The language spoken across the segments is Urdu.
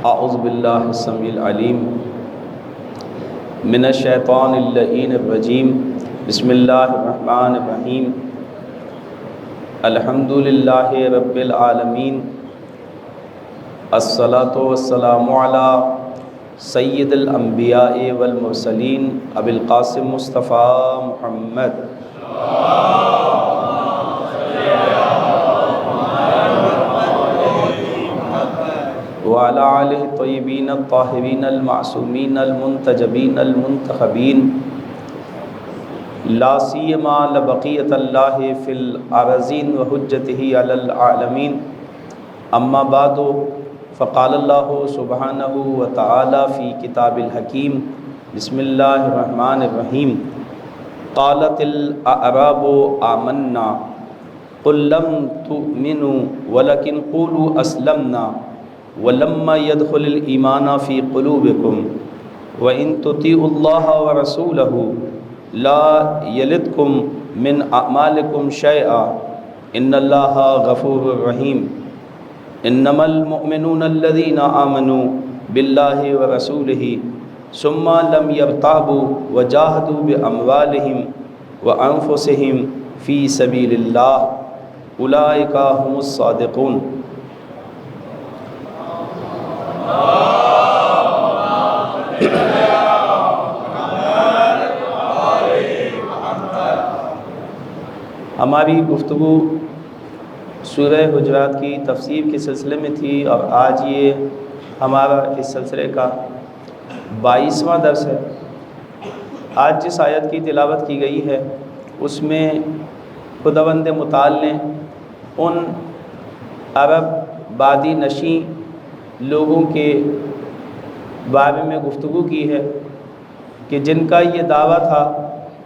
اعوذ باللہ السمیع العلیم من الشیطان اللعین الرجیم بسم اللہ الرحمن الرحیم الحمد للہ رب العالمین الصلاۃ والسلام علی سید الانبیاء والمرسلین ابی القاسم مصطفیٰ محمد وعلى آلہ الطیبین الطاہرین المعصومین المنتجبین المنتخبین لا سیما لبقیۃ اللہ فی الارضین وحجتہ علی العالمین اما بعد فقال اللہ سبحانہ وتعالی فی کتاب الحکیم بسم اللہ الرحمن الرحیم قالت الاعراب آمنا قل لم تؤمنوا ولکن قولوا اسلمنا وَلَمَّا يَدْخُلِ الْإِيمَانَ فِي قُلُوبِكُمْ وَإِن تُطِيعُوا اللَّهَ وَرَسُولَهُ لَا يَلِدْكُمْ مِنْ أَعْمَالِكُمْ شَيْئًا إِنَّ اللَّهَ غَفُورٌ رَحِيمٌ إِنَّمَا الْمُؤْمِنُونَ الَّذِينَ آمَنُوا بِاللَّهِ وَرَسُولِهِ ثُمَّ لَمْ يَرْتَابُوا وَجَاهَدُوا بِأَمْوَالِهِمْ وَأَنفُسِهِمْ فِي سَبِيلِ اللَّهِ أُولَئِكَ هُمُ الصَّادِقُونَ۔ ہماری گفتگو سورہ حجرات کی تفسیر کے سلسلے میں تھی اور آج یہ ہمارا اس سلسلے کا 22واں درس ہے۔ آج جس آیت کی تلاوت کی گئی ہے اس میں خداوند متعال نے ان عرب بادی نشین لوگوں کے بارے میں گفتگو کی ہے کہ جن کا یہ دعویٰ تھا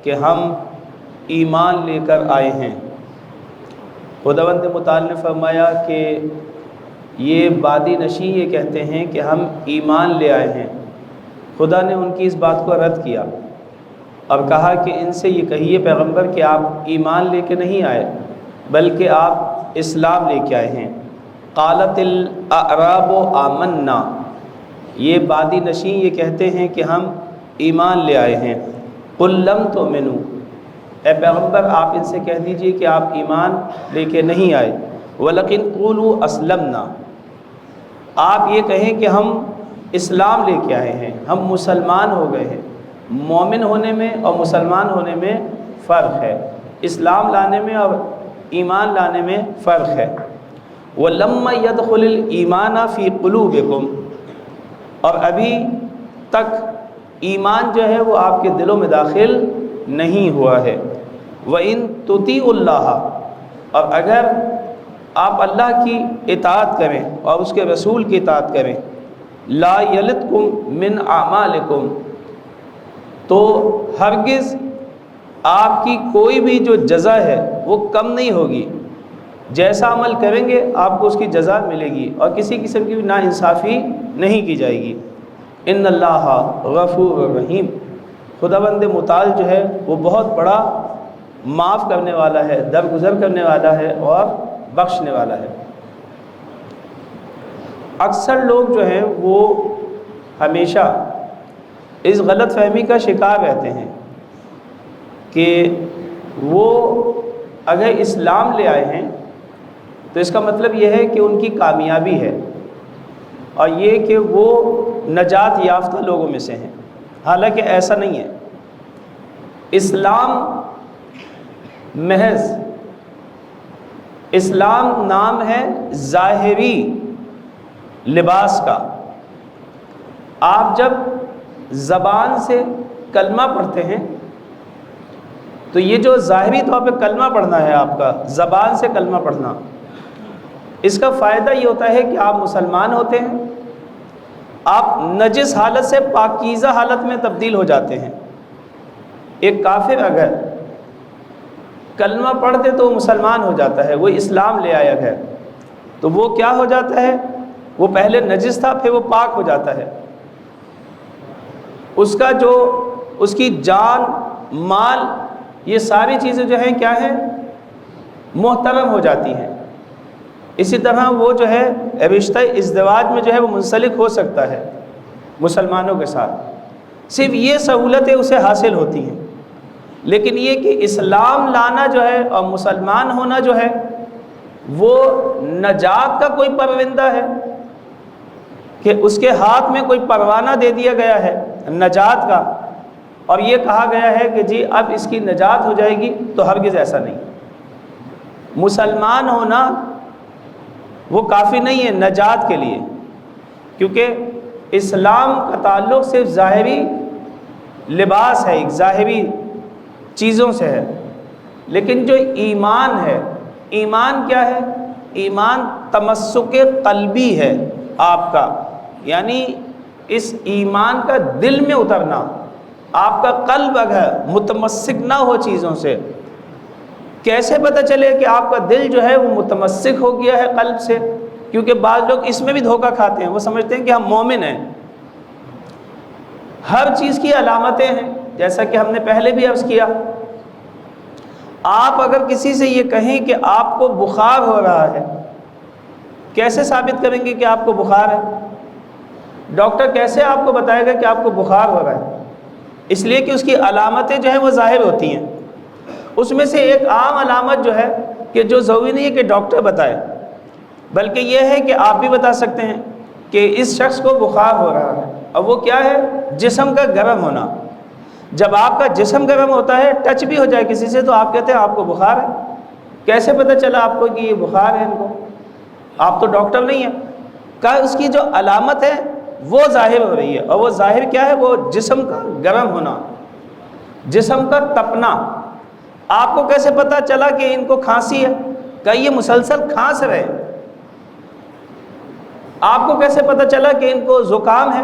کہ ہم ایمان لے کر آئے ہیں۔ خداوند متعال نے فرمایا کہ یہ بادی نشین یہ کہتے ہیں کہ ہم ایمان لے آئے ہیں۔ خدا نے ان کی اس بات کو رد کیا اور کہا کہ ان سے یہ کہیے پیغمبر کہ آپ ایمان لے کے نہیں آئے بلکہ آپ اسلام لے کے آئے ہیں۔ قالت الاعراب آمنا، یہ بادی نشین یہ کہتے ہیں کہ ہم ایمان لے آئے ہیں۔ قل لم تؤمنوا، اے پیغمبر آپ ان سے کہہ دیجئے کہ آپ ایمان لے کے نہیں آئے، ولیکن قولوا اسلمنا، آپ یہ کہیں کہ ہم اسلام لے کے آئے ہیں، ہم مسلمان ہو گئے ہیں۔ مومن ہونے میں اور مسلمان ہونے میں فرق ہے، اسلام لانے میں اور ایمان لانے میں فرق ہے۔ وَلَمَّا يَدْخُلِ الْإِيمَانَ فِي قُلُوبِكُمْ، اور ابھی تک ایمان جو ہے وہ آپ کے دلوں میں داخل نہیں ہوا ہے۔ وَإِن تُطِيعُوا اللَّهَ، اور اگر آپ اللہ کی اطاعت کریں اور اس کے رسول کی اطاعت کریں، لَا يَلِدْكُمْ مِنْ أَعْمَالِكُمْ، تو ہرگز آپ کی کوئی بھی جو جزا ہے وہ کم نہیں ہوگی، جیسا عمل کریں گے آپ کو اس کی جزا ملے گی اور کسی قسم کی ناانصافی نہیں کی جائے گی۔ ان اللہ غفور رحیم، خداوند متعال جو ہے وہ بہت بڑا معاف کرنے والا ہے، درگزر کرنے والا ہے اور بخشنے والا ہے۔ اکثر لوگ جو ہیں وہ ہمیشہ اس غلط فہمی کا شکار رہتے ہیں کہ وہ اگر اسلام لے آئے ہیں تو اس کا مطلب یہ ہے کہ ان کی کامیابی ہے اور یہ کہ وہ نجات یافتہ لوگوں میں سے ہیں، حالانکہ ایسا نہیں ہے۔ اسلام محض اسلام نام ہے ظاہری لباس کا۔ آپ جب زبان سے کلمہ پڑھتے ہیں تو یہ جو ظاہری طور پہ کلمہ پڑھنا ہے آپ کا، زبان سے کلمہ پڑھنا، اس کا فائدہ یہ ہوتا ہے کہ آپ مسلمان ہوتے ہیں، آپ نجس حالت سے پاکیزہ حالت میں تبدیل ہو جاتے ہیں۔ ایک کافر اگر کلمہ پڑھتے تو وہ مسلمان ہو جاتا ہے، وہ اسلام لے آیا ہے تو وہ کیا ہو جاتا ہے، وہ پہلے نجس تھا پھر وہ پاک ہو جاتا ہے۔ اس کا جو اس کی جان مال یہ ساری چیزیں جو ہیں کیا ہیں، محترم ہو جاتی ہیں۔ اسی طرح وہ جو ہے رشتہ ازدواج میں جو ہے وہ منسلک ہو سکتا ہے مسلمانوں کے ساتھ، صرف یہ سہولتیں اسے حاصل ہوتی ہیں۔ لیکن یہ کہ اسلام لانا جو ہے اور مسلمان ہونا جو ہے وہ نجات کا کوئی پروندہ ہے کہ اس کے ہاتھ میں کوئی پروانہ دے دیا گیا ہے نجات کا، اور یہ کہا گیا ہے کہ جی اب اس کی نجات ہو جائے گی، تو ہرگز ایسا نہیں۔ مسلمان ہونا وہ کافی نہیں ہے نجات کے لیے، کیونکہ اسلام کا تعلق صرف ظاہری لباس ہے، ایک ظاہری چیزوں سے ہے، لیکن جو ایمان ہے، ایمان کیا ہے؟ ایمان تمسک قلبی ہے آپ کا، یعنی اس ایمان کا دل میں اترنا، آپ کا قلب اگر متمسک نہ ہو چیزوں سے، کیسے پتہ چلے کہ آپ کا دل جو ہے وہ متمسک ہو گیا ہے قلب سے؟ کیونکہ بعض لوگ اس میں بھی دھوکہ کھاتے ہیں، وہ سمجھتے ہیں کہ ہم مومن ہیں۔ ہر چیز کی علامتیں ہیں، جیسا کہ ہم نے پہلے بھی عرض کیا۔ آپ اگر کسی سے یہ کہیں کہ آپ کو بخار ہو رہا ہے، کیسے ثابت کریں گے کہ آپ کو بخار ہے؟ ڈاکٹر کیسے آپ کو بتائے گا کہ آپ کو بخار ہو رہا ہے؟ اس لیے کہ اس کی علامتیں جو ہیں وہ ظاہر ہوتی ہیں۔ اس میں سے ایک عام علامت جو ہے کہ جو ضروری نہیں ہے کہ ڈاکٹر بتائے، بلکہ یہ ہے کہ آپ بھی بتا سکتے ہیں کہ اس شخص کو بخار ہو رہا ہے، اور وہ کیا ہے؟ جسم کا گرم ہونا۔ جب آپ کا جسم گرم ہوتا ہے، ٹچ بھی ہو جائے کسی سے، تو آپ کہتے ہیں آپ کو بخار ہے۔ کیسے پتہ چلا آپ کو کہ یہ بخار ہے ان کو؟ آپ تو ڈاکٹر نہیں ہیں۔ کہا اس کی جو علامت ہے وہ ظاہر ہو رہی ہے، اور وہ ظاہر کیا ہے؟ وہ جسم کا گرم ہونا، جسم کا تپنا۔ آپ کو کیسے پتہ چلا کہ ان کو کھانسی ہے؟ کہ یہ مسلسل کھانس رہے۔ آپ کو کیسے پتہ چلا کہ ان کو زکام ہے؟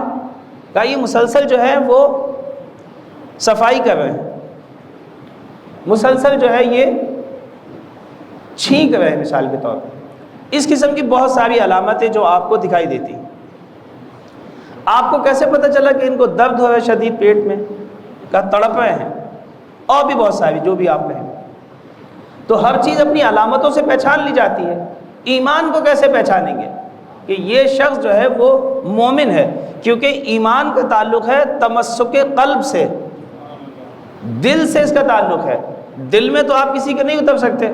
کہ یہ مسلسل جو ہے وہ صفائی کر رہے ہیں، مسلسل جو ہے یہ چھینک رہے ہیں مثال کے طور پر۔ اس قسم کی بہت ساری علامتیں جو آپ کو دکھائی دیتی ہیں۔ آپ کو کیسے پتہ چلا کہ ان کو درد ہو رہا ہے شدید پیٹ میں؟ کہ تڑپ رہے ہیں، اور بھی بہت ساری جو بھی آپ کہیں۔ تو ہر چیز اپنی علامتوں سے پہچان لی جاتی ہے۔ ایمان کو کیسے پہچانیں گے کہ یہ شخص جو ہے وہ مومن ہے؟ کیونکہ ایمان کا تعلق ہے تمسک قلب سے، دل سے اس کا تعلق ہے۔ دل میں تو آپ کسی کے نہیں اتر سکتے،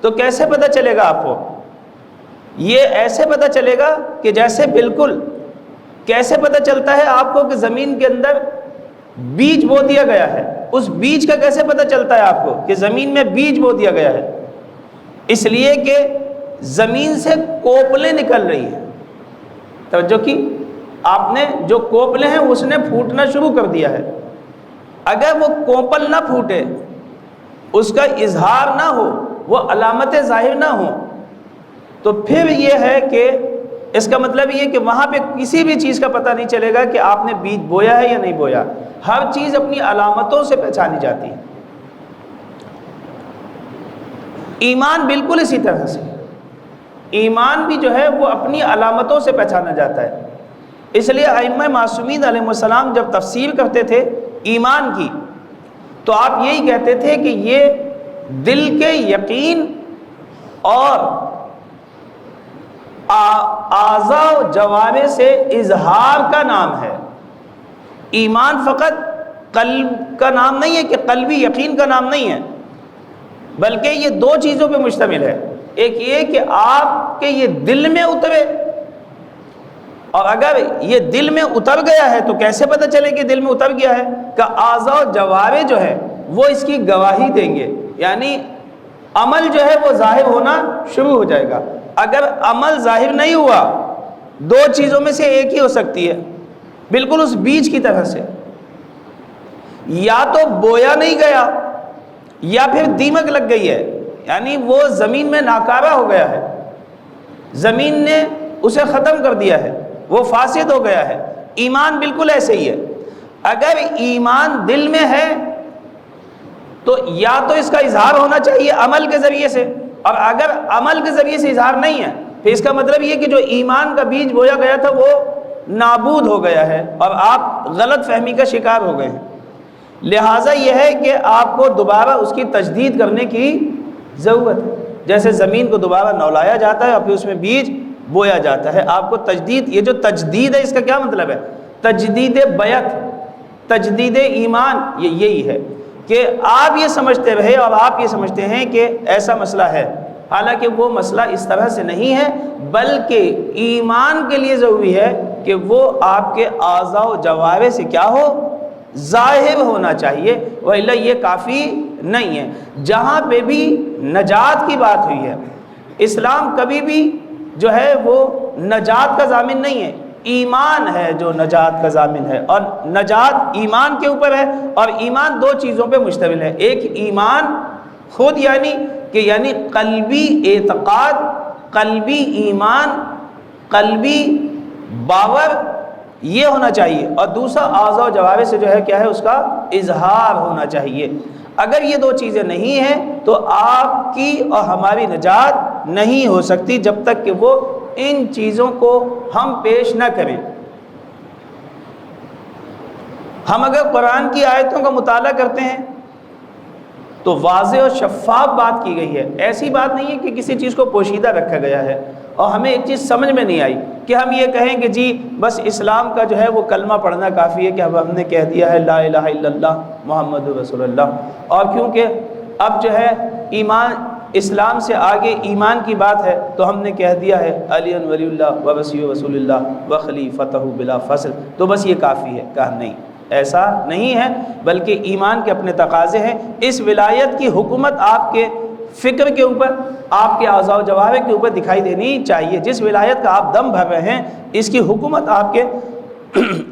تو کیسے پتہ چلے گا آپ کو؟ یہ ایسے پتہ چلے گا کہ جیسے بالکل، کیسے پتہ چلتا ہے آپ کو کہ زمین کے اندر بیج بو دیا گیا ہے؟ اس بیج کا کیسے پتہ چلتا ہے آپ کو کہ زمین میں بیج بو دیا گیا ہے؟ اس لیے کہ زمین سے کوپلیں نکل رہی ہیں۔ توجہ کی، آپ نے جو کوپلیں ہیں اس نے پھوٹنا شروع کر دیا ہے۔ اگر وہ کوپل نہ پھوٹے، اس کا اظہار نہ ہو، وہ علامتیں ظاہر نہ ہوں، تو پھر یہ ہے کہ اس کا مطلب یہ کہ وہاں پہ کسی بھی چیز کا پتہ نہیں چلے گا کہ آپ نے بیج بویا ہے یا نہیں بویا۔ ہر چیز اپنی علامتوں سے پہچانی جاتی ہے۔ ایمان بالکل اسی طرح سے، ایمان بھی جو ہے وہ اپنی علامتوں سے پہچانا جاتا ہے۔ اس لیے ائمہ معصومین علیہ السلام جب تفسیر کرتے تھے ایمان کی، تو آپ یہی کہتے تھے کہ یہ دل کے یقین اور اعضاء و جوارح سے اظہار کا نام ہے۔ ایمان فقط قلب کا نام نہیں ہے، کہ قلبی یقین کا نام نہیں ہے، بلکہ یہ دو چیزوں پہ مشتمل ہے۔ ایک یہ کہ آپ کے یہ دل میں اترے، اور اگر یہ دل میں اتر گیا ہے تو کیسے پتہ چلے کہ دل میں اتر گیا ہے؟ کہ اعضاء و جوارح جو ہے وہ اس کی گواہی دیں گے، یعنی عمل جو ہے وہ ظاہر ہونا شروع ہو جائے گا۔ اگر عمل ظاہر نہیں ہوا، دو چیزوں میں سے ایک ہی ہو سکتی ہے، بالکل اس بیج کی طرح سے، یا تو بویا نہیں گیا یا پھر دیمک لگ گئی ہے، یعنی وہ زمین میں ناکارہ ہو گیا ہے، زمین نے اسے ختم کر دیا ہے، وہ فاسد ہو گیا ہے۔ ایمان بالکل ایسے ہی ہے۔ اگر ایمان دل میں ہے تو یا تو اس کا اظہار ہونا چاہیے عمل کے ذریعے سے، اور اگر عمل کے ذریعے سے اظہار نہیں ہے پھر اس کا مطلب یہ کہ جو ایمان کا بیج بویا گیا تھا وہ نابود ہو گیا ہے، اور آپ غلط فہمی کا شکار ہو گئے ہیں۔ لہٰذا یہ ہے کہ آپ کو دوبارہ اس کی تجدید کرنے کی ضرورت ہے۔ جیسے زمین کو دوبارہ نولایا جاتا ہے اور پھر اس میں بیج بویا جاتا ہے۔ آپ کو تجدید، یہ جو تجدید ہے اس کا کیا مطلب ہے؟ تجدید بیعت، تجدید ایمان، یہ یہی ہے کہ آپ یہ سمجھتے رہے اور آپ یہ سمجھتے ہیں کہ ایسا مسئلہ ہے، حالانکہ وہ مسئلہ اس طرح سے نہیں ہے، بلکہ ایمان کے لیے ضروری ہے کہ وہ آپ کے اعضاء و جوارح سے کیا ہو؟ ظاہر ہونا چاہیے، وإلا یہ کافی نہیں ہے۔ جہاں پہ بھی نجات کی بات ہوئی ہے، اسلام کبھی بھی جو ہے وہ نجات کا ضامن نہیں ہے، ایمان ہے جو نجات کا ضامن ہے، اور نجات ایمان کے اوپر ہے، اور ایمان دو چیزوں پہ مشتمل ہے۔ ایک ایمان خود یعنی قلبی اعتقاد، قلبی ایمان، قلبی باور یہ ہونا چاہیے، اور دوسرا اعضاء و جوارح سے جو ہے کیا ہے؟ اس کا اظہار ہونا چاہیے۔ اگر یہ دو چیزیں نہیں ہیں تو آپ کی اور ہماری نجات نہیں ہو سکتی جب تک کہ وہ ان چیزوں کو ہم پیش نہ کریں۔ ہم اگر قرآن کی آیتوں کا مطالعہ کرتے ہیں تو واضح اور شفاف بات کی گئی ہے، ایسی بات نہیں ہے کہ کسی چیز کو پوشیدہ رکھا گیا ہے۔ اور ہمیں ایک چیز سمجھ میں نہیں آئی کہ ہم یہ کہیں کہ جی بس اسلام کا جو ہے وہ کلمہ پڑھنا کافی ہے کہ اب ہم نے کہہ دیا ہے لا الہ الا اللہ محمد رسول اللہ، اور کیونکہ اب جو ہے ایمان، اسلام سے آگے ایمان کی بات ہے تو ہم نے کہہ دیا ہے علی ولی اللہ و وصی رسول اللہ و خلیفتہ بلا فصل، تو بس یہ کافی ہے۔ کہا نہیں، ایسا نہیں ہے، بلکہ ایمان کے اپنے تقاضے ہیں۔ اس ولایت کی حکومت آپ کے فکر کے اوپر، آپ کے اعضاء و جوارح کے اوپر دکھائی دینی چاہیے۔ جس ولایت کا آپ دم بھر رہے ہیں اس کی حکومت آپ کے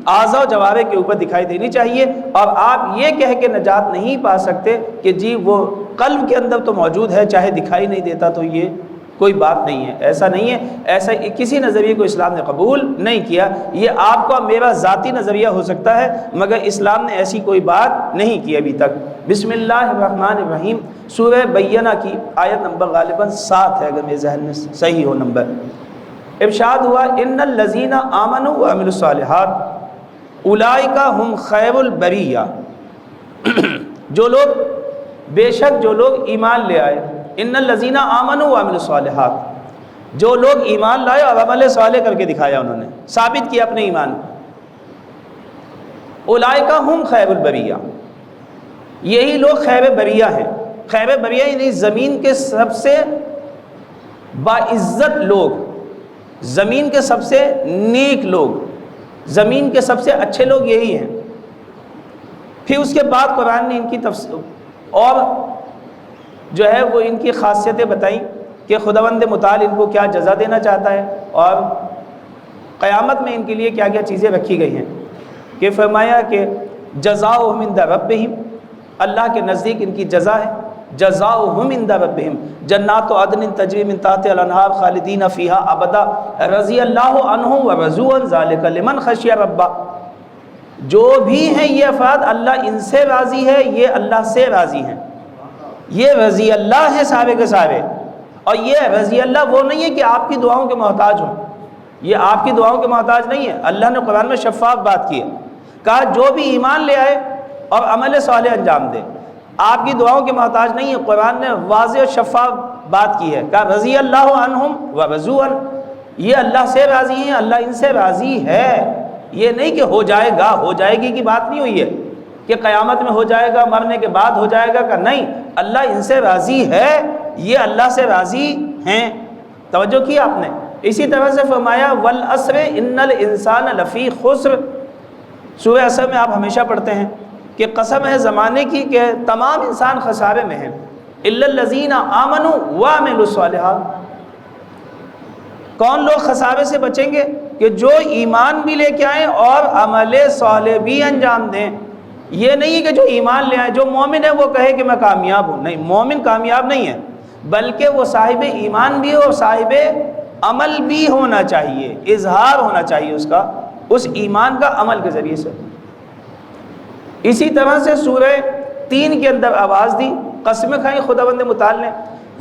اعضاء و جوارح کے اوپر دکھائی دینی چاہیے، اور آپ یہ کہہ کے نجات نہیں پا سکتے کہ جی وہ قلب کے اندر تو موجود ہے چاہے دکھائی نہیں دیتا، تو یہ کوئی بات نہیں ہے۔ ایسا نہیں ہے، ایسا کسی نظریے کو اسلام نے قبول نہیں کیا۔ یہ آپ کا میرا ذاتی نظریہ ہو سکتا ہے، مگر اسلام نے ایسی کوئی بات نہیں کی ابھی تک۔ بسم اللہ الرحمن الرحیم، سورہ بینہ کی آیت نمبر غالباً 7 ہے، اگر میرے ذہن میں صحیح ہو نمبر۔ ارشاد ہوا ان الذین آمنوا وعملوا الصالحات اولئک ھم خیر البریہ، جو لوگ، بے شک جو لوگ ایمان لے آئے، ان الذین آمنوا وعملوا الصالحات، جو لوگ ایمان لائے اور عمل صالح کر کے دکھایا، انہوں نے ثابت کیا اپنے ایمان، اولئک ھم خیر البریہ، یہی لوگ خیر بریہ ہیں۔ خیر بریہ یعنی زمین کے سب سے باعزت لوگ، زمین کے سب سے نیک لوگ، زمین کے سب سے اچھے لوگ یہی ہیں۔ پھر اس کے بعد قرآن نے ان کی تفسیر اور جو ہے وہ ان کی خاصیتیں بتائیں کہ خداوند متعال ان کو کیا جزا دینا چاہتا ہے، اور قیامت میں ان کے لیے کیا کیا چیزیں رکھی گئی ہیں۔ کہ فرمایا کہ جزاؤہم عند ربہم، اللہ کے نزدیک ان کی جزا ہے، جزاؤہم عند ربہم جنات عدن تجری من تحتہا الانہار خالدین فیہا ابدا رضی اللہ عنہم ورضوا عنہ ذلک لمن خشی ربہ۔ جو بھی ہیں یہ افراد، اللہ ان سے راضی ہے، یہ اللہ سے راضی ہیں، یہ رضی اللہ ہے سارے کے سارے۔ اور یہ رضی اللہ وہ نہیں ہے کہ آپ کی دعاؤں کے محتاج ہوں، یہ آپ کی دعاؤں کے محتاج نہیں ہے۔ اللہ نے قرآن میں شفاف بات کی ہے، کہا جو بھی ایمان لے آئے اور عمل صالح انجام دے، آپ کی دعاؤں کے محتاج نہیں ہے۔ قرآن نے واضح اور شفاف بات کی ہے، کہا رضی اللہ عنہم ورضوا عنہ، یہ اللہ سے راضی ہیں، اللہ ان سے راضی ہے۔ یہ نہیں کہ ہو جائے گا، ہو جائے گی کی بات نہیں ہوئی ہے کہ قیامت میں ہو جائے گا، مرنے کے بعد ہو جائے گا، کہ نہیں، اللہ ان سے راضی ہے، یہ اللہ سے راضی ہیں۔ توجہ کی آپ نے؟ اسی طرح سے فرمایا والعصر ان الانسان لفی خسر، سورہ عصر میں آپ ہمیشہ پڑھتے ہیں کہ قسم ہے زمانے کی کہ تمام انسان خسارے میں ہیں، الا الذین آمنوا وعملوا الصالحات۔ کون لوگ خسارے سے بچیں گے؟ کہ جو ایمان بھی لے کے آئیں اور عمل صالح بھی انجام دیں۔ یہ نہیں کہ جو ایمان لے آئے، جو مومن ہے وہ کہے کہ میں کامیاب ہوں، نہیں، مومن کامیاب نہیں ہے، بلکہ وہ صاحب ایمان بھی ہو اور صاحب عمل بھی ہونا چاہیے، اظہار ہونا چاہیے اس کا، اس ایمان کا عمل کے ذریعے سے۔ اسی طرح سے سورہ 3 کے اندر آواز دی، قسم کھائی خداوند متعال نے،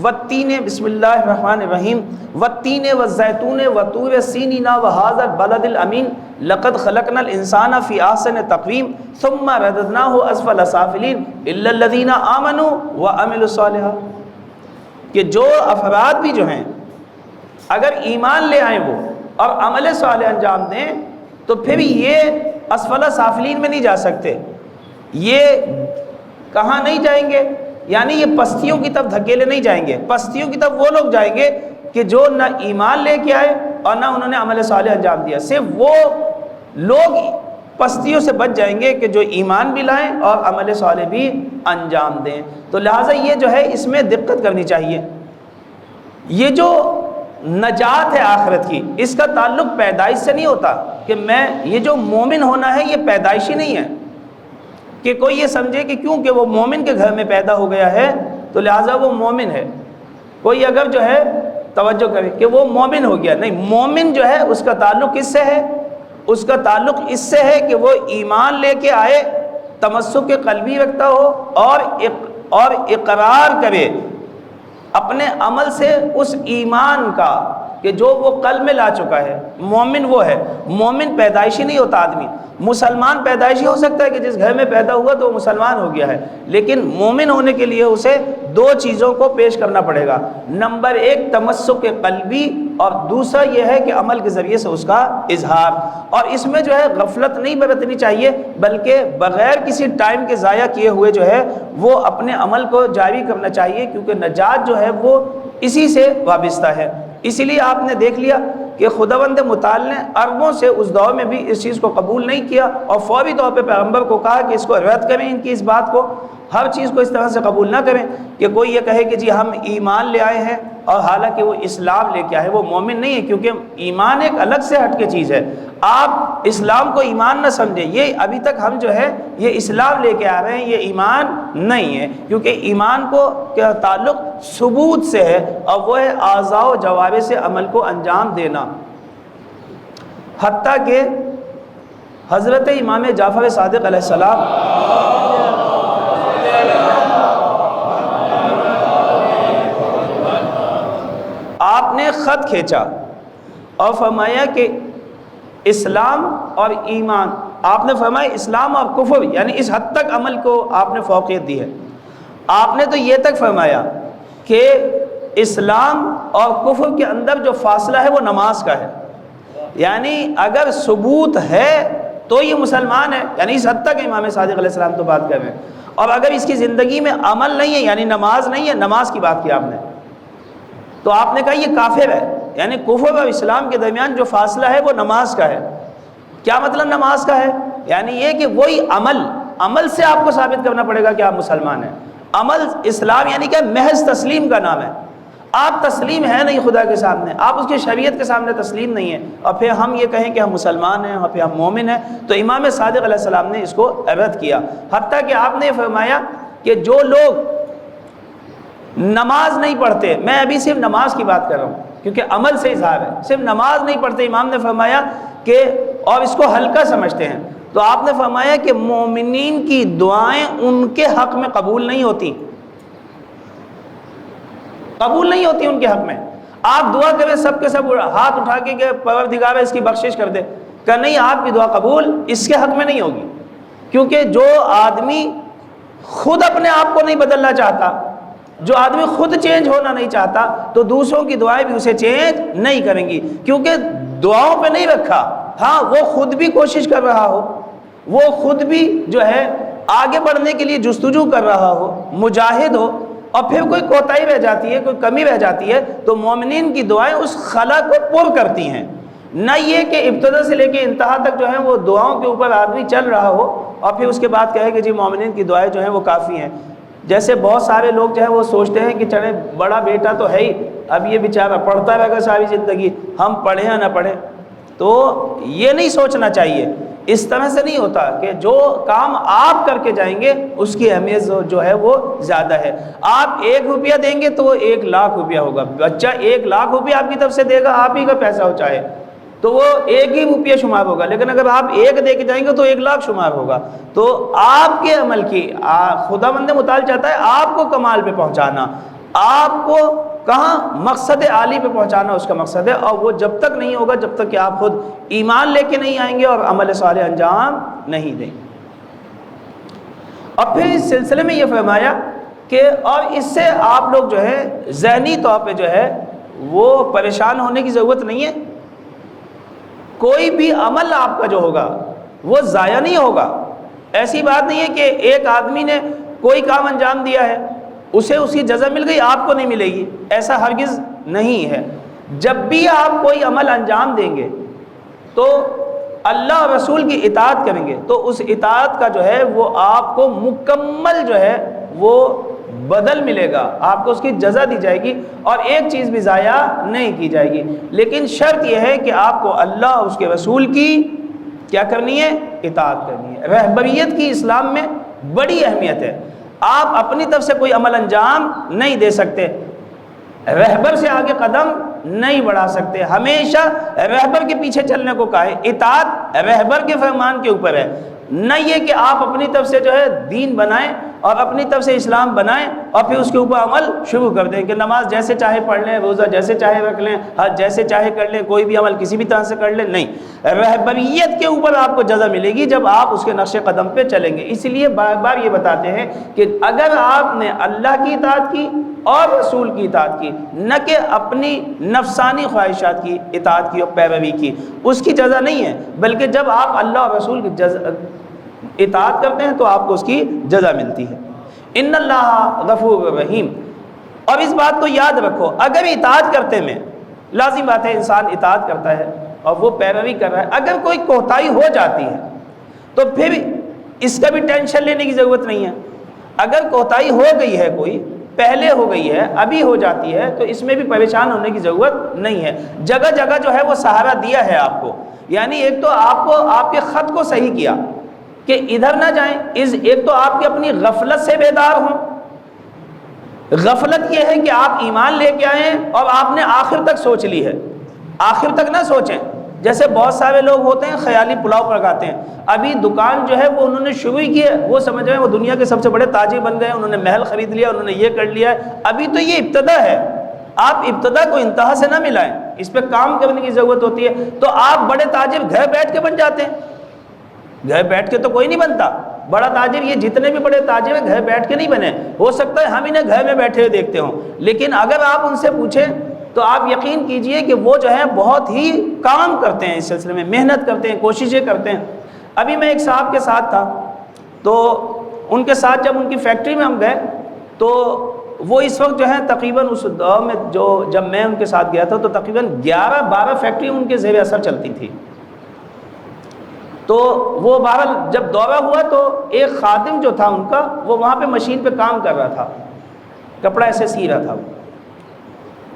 والتین، بسم اللہ الرحمن الرحیم، والتین والزیتون وطور سینین وہذا البلد الامین لقد خلقنا الانسان فی احسن تقویم ثم رددناہ اسفل سافلین الا الذین آمنوا وعملوا الصالحات۔ کہ جو افراد بھی جو ہیں اگر ایمان لے آئیں وہ اور عمل صالح انجام دیں تو پھر یہ اسفل سافلین میں نہیں جا سکتے. یہ کہاں نہیں جائیں گے؟ یعنی یہ پستیوں کی طرف دھکیلے نہیں جائیں گے. پستیوں کی طرف وہ لوگ جائیں گے کہ جو نہ ایمان لے کے آئے اور نہ انہوں نے عمل صالح انجام دیا. صرف وہ لوگ پستیوں سے بچ جائیں گے کہ جو ایمان بھی لائیں اور عمل صالح بھی انجام دیں. تو لہٰذا یہ جو ہے اس میں دقت کرنی چاہیے. یہ جو نجات ہے آخرت کی، اس کا تعلق پیدائش سے نہیں ہوتا کہ یہ جو مومن ہونا ہے یہ پیدائشی نہیں ہے کہ کوئی یہ سمجھے کہ کیونکہ وہ مومن کے گھر میں پیدا ہو گیا ہے تو لہٰذا وہ مومن ہے. کوئی اگر جو ہے توجہ کرے کہ وہ مومن ہو گیا، نہیں، مومن جو ہے اس کا تعلق کس سے ہے؟ اس کا تعلق اس سے ہے کہ وہ ایمان لے کے آئے، تمسک قلبی رکھتا ہو اور اقرار کرے اپنے عمل سے اس ایمان کا کہ جو وہ قلب میں لا چکا ہے. مومن وہ ہے. مومن پیدائشی نہیں ہوتا آدمی. مسلمان پیدائشی ہو سکتا ہے کہ جس گھر میں پیدا ہوا تو وہ مسلمان ہو گیا ہے، لیکن مومن ہونے کے لیے اسے دو چیزوں کو پیش کرنا پڑے گا. نمبر ایک تمسک قلبی، اور دوسرا یہ ہے کہ عمل کے ذریعے سے اس کا اظہار. اور اس میں جو ہے غفلت نہیں برتنی چاہیے، بلکہ بغیر کسی ٹائم کے ضائع کیے ہوئے جو ہے وہ اپنے عمل کو جاری کرنا چاہیے، کیونکہ نجات جو ہے وہ اسی سے وابستہ ہے. اسی لیے آپ نے دیکھ لیا کہ خداوند متعال نے عربوں سے اس دور میں بھی اس چیز کو قبول نہیں کیا اور فوری طور پہ پیغمبر کو کہا کہ اس کو رد کریں، ان کی اس بات کو، ہر چیز کو اس طرح سے قبول نہ کریں کہ کوئی یہ کہے کہ جی ہم ایمان لے آئے ہیں اور حالانکہ وہ اسلام لے کے آئے. وہ مومن نہیں ہے، کیونکہ ایمان ایک الگ سے ہٹ کے چیز ہے. آپ اسلام کو ایمان نہ سمجھیں. یہ ابھی تک ہم جو ہے یہ اسلام لے کے آ رہے ہیں، یہ ایمان نہیں ہے، کیونکہ ایمان کو کیا تعلق ثبوت سے ہے اور وہ ہے اعضاء و جوارح سے عمل کو انجام دینا. حتیٰ کہ حضرت امام جعفر صادق علیہ السلام آپ نے خط کھینچا اور فرمایا کہ اسلام اور ایمان، آپ نے فرمایا اسلام اور کفر، یعنی اس حد تک عمل کو آپ نے فوقیت دی ہے. آپ نے تو یہ تک فرمایا کہ اسلام اور کفر کے اندر جو فاصلہ ہے وہ نماز کا ہے. یعنی اگر ثبوت ہے تو یہ مسلمان ہے، یعنی اس حد تک امام صادق علیہ السلام تو بات کر رہے ہیں. اور اگر اس کی زندگی میں عمل نہیں ہے، یعنی نماز نہیں ہے، نماز کی بات کی آپ نے، تو آپ نے کہا یہ کافر ہے. یعنی کفر اور اسلام کے درمیان جو فاصلہ ہے وہ نماز کا ہے. کیا مطلب نماز کا ہے؟ یعنی یہ کہ وہی عمل سے آپ کو ثابت کرنا پڑے گا کہ آپ مسلمان ہیں. عمل اسلام یعنی کہ محض تسلیم کا نام ہے. آپ تسلیم ہیں نہیں خدا کے سامنے، آپ اس کی شریعت کے سامنے تسلیم نہیں ہیں، اور پھر ہم یہ کہیں کہ ہم مسلمان ہیں اور پھر ہم مومن ہیں. تو امام صادق علیہ السلام نے اس کو رد کیا. حتیٰ کہ آپ نے فرمایا کہ جو لوگ نماز نہیں پڑھتے، میں ابھی صرف نماز کی بات کر رہا ہوں کیونکہ عمل سے اظہار ہے، صرف نماز نہیں پڑھتے، امام نے فرمایا کہ اور اس کو ہلکا سمجھتے ہیں، تو آپ نے فرمایا کہ مومنین کی دعائیں ان کے حق میں قبول نہیں ہوتی، قبول نہیں ہوتی ان کے حق میں. آپ دعا کریں سب کے سب ہاتھ اٹھا کے کہ پروردگار اس کی بخشش کر دے، کہ نہیں، آپ کی دعا قبول اس کے حق میں نہیں ہوگی. کیونکہ جو آدمی خود اپنے آپ کو نہیں بدلنا چاہتا، جو آدمی خود چینج ہونا نہیں چاہتا، تو دوسروں کی دعائیں بھی اسے چینج نہیں کریں گی، کیونکہ دعاؤں پہ نہیں رکھا. ہاں وہ خود بھی کوشش کر رہا ہو، وہ خود بھی جو ہے آگے بڑھنے کے لیے جستجو کر رہا ہو، مجاہد ہو، اور پھر کوئی کوتاہی رہ جاتی ہے، کوئی کمی رہ جاتی ہے، تو مومنین کی دعائیں اس خلا کو پر کرتی ہیں. نہ یہ کہ ابتدا سے لے کے انتہا تک جو ہے وہ دعاؤں کے اوپر آدمی چل رہا ہو اور پھر اس کے بعد کہے کہ جی مومنین کی دعائیں جو ہیں وہ کافی ہیں. جیسے بہت سارے لوگ جو ہے وہ سوچتے ہیں کہ چلے بڑا بیٹا تو ہے ہی، اب یہ بیچارہ پڑھتا رہے گا ساری زندگی، ہم پڑھیں یا نہ پڑھیں. تو یہ نہیں سوچنا چاہیے. اس طرح سے نہیں ہوتا کہ جو کام آپ کر کے جائیں گے اس کی اہمیت جو ہے وہ زیادہ ہے. آپ 1 روپیہ دیں گے تو وہ 1 لاکھ روپیہ ہوگا. بچہ 1 لاکھ روپیہ آپ کی طرف سے دے گا، آپ ہی کا پیسہ ہو چاہے، تو وہ 1 ہی روپیہ شمار ہوگا. لیکن اگر آپ 1 دے کے جائیں گے تو 1 لاکھ شمار ہوگا. تو آپ کے عمل کی خداوند متعال چاہتا ہے آپ کو کمال پہ پہنچانا، آپ کو کہاں مقصد عالی پہ پہنچانا اس کا مقصد ہے. اور وہ جب تک نہیں ہوگا جب تک کہ آپ خود ایمان لے کے نہیں آئیں گے اور عمل صالح انجام نہیں دیں. اور پھر اس سلسلے میں یہ فرمایا کہ اور اس سے آپ لوگ جو ہے ذہنی طور پہ جو ہے وہ پریشان ہونے کی ضرورت نہیں ہے. کوئی بھی عمل آپ کا جو ہوگا وہ ضائع نہیں ہوگا. ایسی بات نہیں ہے کہ ایک آدمی نے کوئی کام انجام دیا ہے اسے اس کی جزا مل گئی آپ کو نہیں ملے گی، ایسا ہرگز نہیں ہے. جب بھی آپ کوئی عمل انجام دیں گے تو اللہ اور رسول کی اطاعت کریں گے تو اس اطاعت کا جو ہے وہ آپ کو مکمل جو ہے وہ بدل ملے گا، آپ کو اس کی جزا دی جائے گی اور ایک چیز بھی ضائع نہیں کی جائے گی. لیکن شرط یہ ہے کہ آپ کو اللہ اور اس کے رسول کی کیا کرنی ہے؟ اطاعت کرنی ہے. رہبریت کی اسلام میں بڑی اہمیت ہے. آپ اپنی طرف سے کوئی عمل انجام نہیں دے سکتے، رہبر سے آگے قدم نہیں بڑھا سکتے. ہمیشہ رہبر کے پیچھے چلنے کو کہا ہے. اطاعت رہبر کے فرمان کے اوپر ہے، نہ یہ کہ آپ اپنی طرف سے جو ہے دین بنائیں اور اپنی طرف سے اسلام بنائیں اور پھر اس کے اوپر عمل شروع کر دیں کہ نماز جیسے چاہے پڑھ لیں، روزہ جیسے چاہے رکھ لیں، حج جیسے چاہے کر لیں، کوئی بھی عمل کسی بھی طرح سے کر لیں. نہیں، رہبریت کے اوپر آپ کو جزا ملے گی جب آپ اس کے نقش قدم پہ چلیں گے. اس لیے بار بار یہ بتاتے ہیں کہ اگر آپ نے اللہ کی اطاعت کی اور رسول کی اطاعت کی، نہ کہ اپنی نفسانی خواہشات کی اطاعت کی اور پیروی کی، اس کی جزا نہیں ہے، بلکہ جب آپ اللہ اور رسول کی اطاعت کرتے ہیں تو آپ کو اس کی جزا ملتی ہے. ان اللہ غفور رحیم. اور اس بات کو یاد رکھو، اگر اطاعت کرتے میں لازم بات ہے انسان اطاعت کرتا ہے اور وہ پیروی کر رہا ہے، اگر کوئی کوتاہی ہو جاتی ہے تو پھر اس کا بھی ٹینشن لینے کی ضرورت نہیں ہے. اگر کوتاہی ہو گئی ہے، کوئی پہلے ہو گئی ہے، ابھی ہو جاتی ہے، تو اس میں بھی پریشان ہونے کی ضرورت نہیں ہے. جگہ جگہ جو ہے وہ سہارا دیا ہے آپ کو. یعنی ایک تو آپ کو آپ کے خط کو صحیح کیا کہ ادھر نہ جائیں، ایک تو آپ کی اپنی غفلت سے بیدار ہوں. غفلت یہ ہے کہ آپ ایمان لے کے آئے ہیں اور آپ نے آخر تک سوچ لی ہے. آخر تک نہ سوچیں. جیسے بہت سارے لوگ ہوتے ہیں خیالی پلاؤ پکاتے ہیں، ابھی دکان جو ہے وہ انہوں نے شروع ہی کی ہے، وہ سمجھ رہے ہیں وہ دنیا کے سب سے بڑے تاجر بن گئے، انہوں نے محل خرید لیا، انہوں نے یہ کر لیا ہے. ابھی تو یہ ابتدا ہے. آپ ابتدا کو انتہا سے نہ ملائیں، اس پہ کام کرنے کی ضرورت ہوتی ہے. تو آپ بڑے تاجر گھر بیٹھ کے بن جاتے ہیں. گھر بیٹھ کے تو کوئی نہیں بنتا. بڑا تاجر یہ جتنے بھی بڑے تاجر ہیں گھر بیٹھ کے نہیں بنے. ہو سکتا ہے ہم انہیں گھر میں بیٹھے ہوئے دیکھتے ہوں، لیکن اگر آپ ان سے پوچھیں تو آپ یقین کیجئے کہ وہ جو ہے بہت ہی کام کرتے ہیں، اس سلسلے میں محنت کرتے ہیں، کوششیں کرتے ہیں. ابھی میں ایک صاحب کے ساتھ تھا تو ان کے ساتھ جب ان کی فیکٹری میں ہم گئے تو وہ اس وقت جو ہے تقریباً اس دور میں جب میں ان کے ساتھ گیا تھا تو تقریباً 11-12 فیکٹری ان کے زیر اثر چلتی تھی. تو وہ بہرحال جب دورہ ہوا تو ایک خادم جو تھا ان کا وہ وہاں پہ مشین پہ کام کر رہا تھا، کپڑا ایسے سی رہا تھا.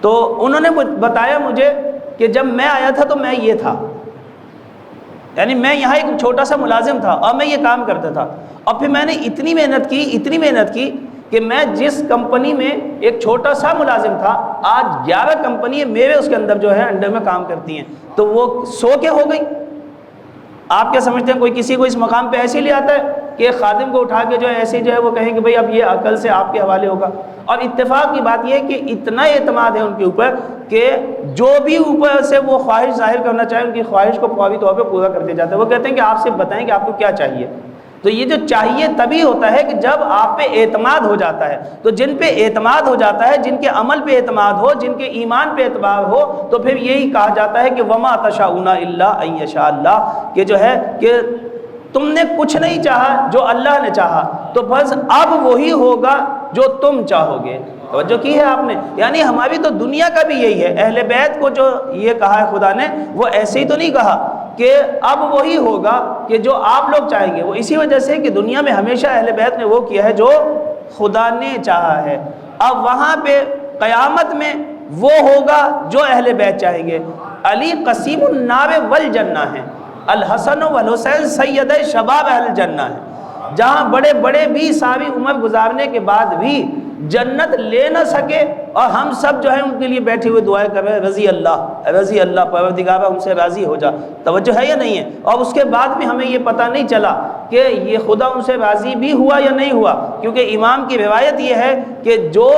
تو انہوں نے بتایا مجھے کہ جب میں آیا تھا تو میں یہ تھا، یعنی میں یہاں ایک چھوٹا سا ملازم تھا اور میں یہ کام کرتا تھا. اور پھر میں نے اتنی محنت کی کہ میں جس کمپنی میں ایک چھوٹا سا ملازم تھا، آج 11 کمپنی میرے اس کے اندر جو ہے انڈر میں کام کرتی ہیں. تو وہ سو کے ہو گئی. آپ کیا سمجھتے ہیں کوئی کسی کو اس مقام پہ ایسے لے آتا ہے کہ ایک خادم کو اٹھا کے جو ہے ایسے جو ہے وہ کہیں کہ بھئی اب یہ عقل سے آپ کے حوالے ہوگا. اور اتفاق کی بات یہ ہے کہ اتنا اعتماد ہے ان کے اوپر کہ جو بھی اوپر سے وہ خواہش ظاہر کرنا چاہے ان کی خواہش کو فوری طور پہ پورا کرتے جاتے ہیں. وہ کہتے ہیں کہ آپ سے بتائیں کہ آپ کو کیا چاہیے. تو یہ جو چاہیے تبھی ہوتا ہے کہ جب آپ پہ اعتماد ہو جاتا ہے. تو جن پہ اعتماد ہو جاتا ہے، جن کے عمل پہ اعتماد ہو، جن کے ایمان پہ اعتبار ہو، تو پھر یہی کہا جاتا ہے کہ وما تشاؤون الا ان یشاء اللہ، کہ جو ہے کہ تم نے کچھ نہیں چاہا جو اللہ نے چاہا، تو بس اب وہی ہوگا جو تم چاہو گے. توجہ کی ہے آپ نے؟ یعنی ہماری تو دنیا کا بھی یہی ہے. اہل بیت کو جو یہ کہا ہے خدا نے، وہ ایسے ہی تو نہیں کہا کہ اب وہی ہوگا کہ جو آپ لوگ چاہیں گے. وہ اسی وجہ سے کہ دنیا میں ہمیشہ اہل بیت نے وہ کیا ہے جو خدا نے چاہا ہے. اب وہاں پہ قیامت میں وہ ہوگا جو اہل بیت چاہیں گے. علی قسیم النار والجنہ ہیں، الحسن والحسین سید شباب اہل الجنہ ہیں. جہاں بڑے بڑے بھی ساری عمر گزارنے کے بعد بھی جنت لے نہ سکے اور ہم سب جو ہے ان کے لیے بیٹھے ہوئے دعائیں کر رہے ہیں رضی اللہ پروردگارہ ان سے راضی ہو جا. توجہ ہے یا نہیں ہے؟ اور اس کے بعد بھی ہمیں یہ پتہ نہیں چلا کہ یہ خدا ان سے راضی بھی ہوا یا نہیں ہوا، کیونکہ امام کی روایت یہ ہے کہ جو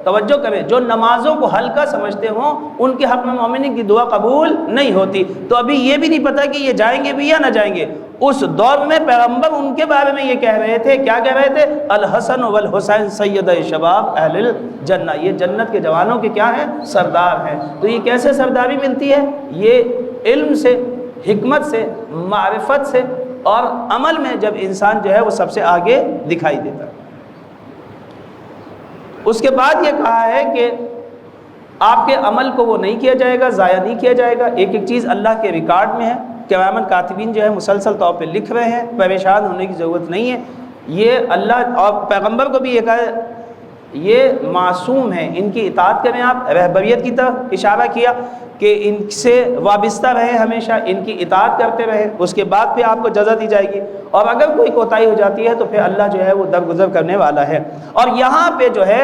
توجہ کریں، جو نمازوں کو ہلکا سمجھتے ہوں ان کے حق میں مومنین کی دعا قبول نہیں ہوتی۔ تو ابھی یہ بھی نہیں پتہ کہ یہ جائیں گے بھی یا نہ جائیں گے۔ اس دور میں پیغمبر ان کے بارے میں یہ کہہ رہے تھے، کیا کہہ رہے تھے؟ الحسن والحسین سید شباب اہل الجنہ، یہ جنت کے جوانوں کے کیا ہیں؟ سردار ہیں۔ تو یہ کیسے سرداری ملتی ہے؟ یہ علم سے، حکمت سے، معرفت سے، اور عمل میں جب انسان جو ہے وہ سب سے آگے دکھائی دیتا ہے۔ اس کے بعد یہ کہا ہے کہ آپ کے عمل کو وہ نہیں کیا جائے گا، ضائع نہیں کیا جائے گا۔ ایک ایک چیز اللہ کے ریکارڈ میں ہے، کرامن کاتبین جو ہے مسلسل طور پہ لکھ رہے ہیں، پریشان ہونے کی ضرورت نہیں ہے۔ یہ اللہ اور پیغمبر کو بھی یہ کہا ہے یہ معصوم ہیں، ان کی اطاعت کریں۔ آپ رہبریت کی طرف اشارہ کیا کہ ان سے وابستہ رہیں، ہمیشہ ان کی اطاعت کرتے رہیں، اس کے بعد پھر آپ کو جزا دی جائے گی، اور اگر کوئی کوتاہی ہو جاتی ہے تو پھر اللہ جو ہے وہ درگزر کرنے والا ہے۔ اور یہاں پہ جو ہے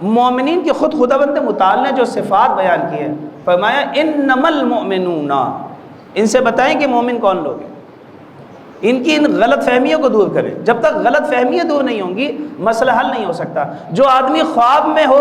مومنین کی خداوند متعال نے جو صفات بیان کی ہے، فرمایا انما المؤمنون، ان سے بتائیں کہ مومن کون لوگ ہیں، ان کی ان غلط فہمیوں کو دور کریں۔ جب تک غلط فہمیاں دور نہیں ہوں گی مسئلہ حل نہیں ہو سکتا۔ جو آدمی خواب میں ہو،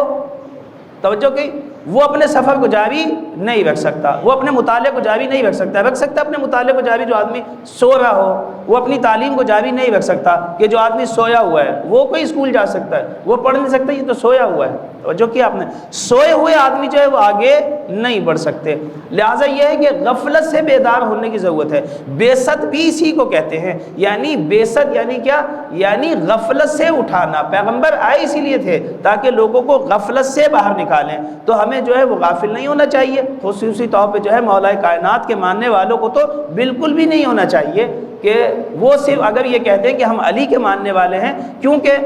توجہ کی، وہ اپنے سفر کو جاری نہیں رکھ سکتا، وہ اپنے مطالعے کو جاری نہیں رکھ سکتا۔ رکھ سکتا اپنے مطالعے کو جاری جو آدمی سو رہا ہو، وہ اپنی تعلیم کو جاری نہیں رکھ سکتا کہ جو آدمی سویا ہوا ہے وہ کوئی اسکول جا سکتا ہے، وہ پڑھ نہیں سکتا، یہ تو سویا ہوا ہے۔ توجہ کیا آپ نے؟ سوئے ہوئے آدمی جو ہے وہ آگے نہیں بڑھ سکتے۔ لہٰذا یہ ہے کہ غفلت سے بیدار ہونے کی ضرورت ہے۔ بیست بھی اسی کو کہتے ہیں، یعنی بیست یعنی کیا؟ یعنی غفلت سے اٹھانا۔ پیغمبر آئے اسی لیے تھے تاکہ لوگوں کو غفلت سے باہر نکالیں، تو ہمیں جو ہے وہ غافل نہیں ہونا چاہیے۔ خصوصی طور پہ جو ہے مولا کائنات کے ماننے والوں کو تو بالکل بھی نہیں ہونا چاہیے کہ وہ صرف اگر یہ کہتے ہیں کہ ہم علی کے ماننے والے ہیں، کیونکہ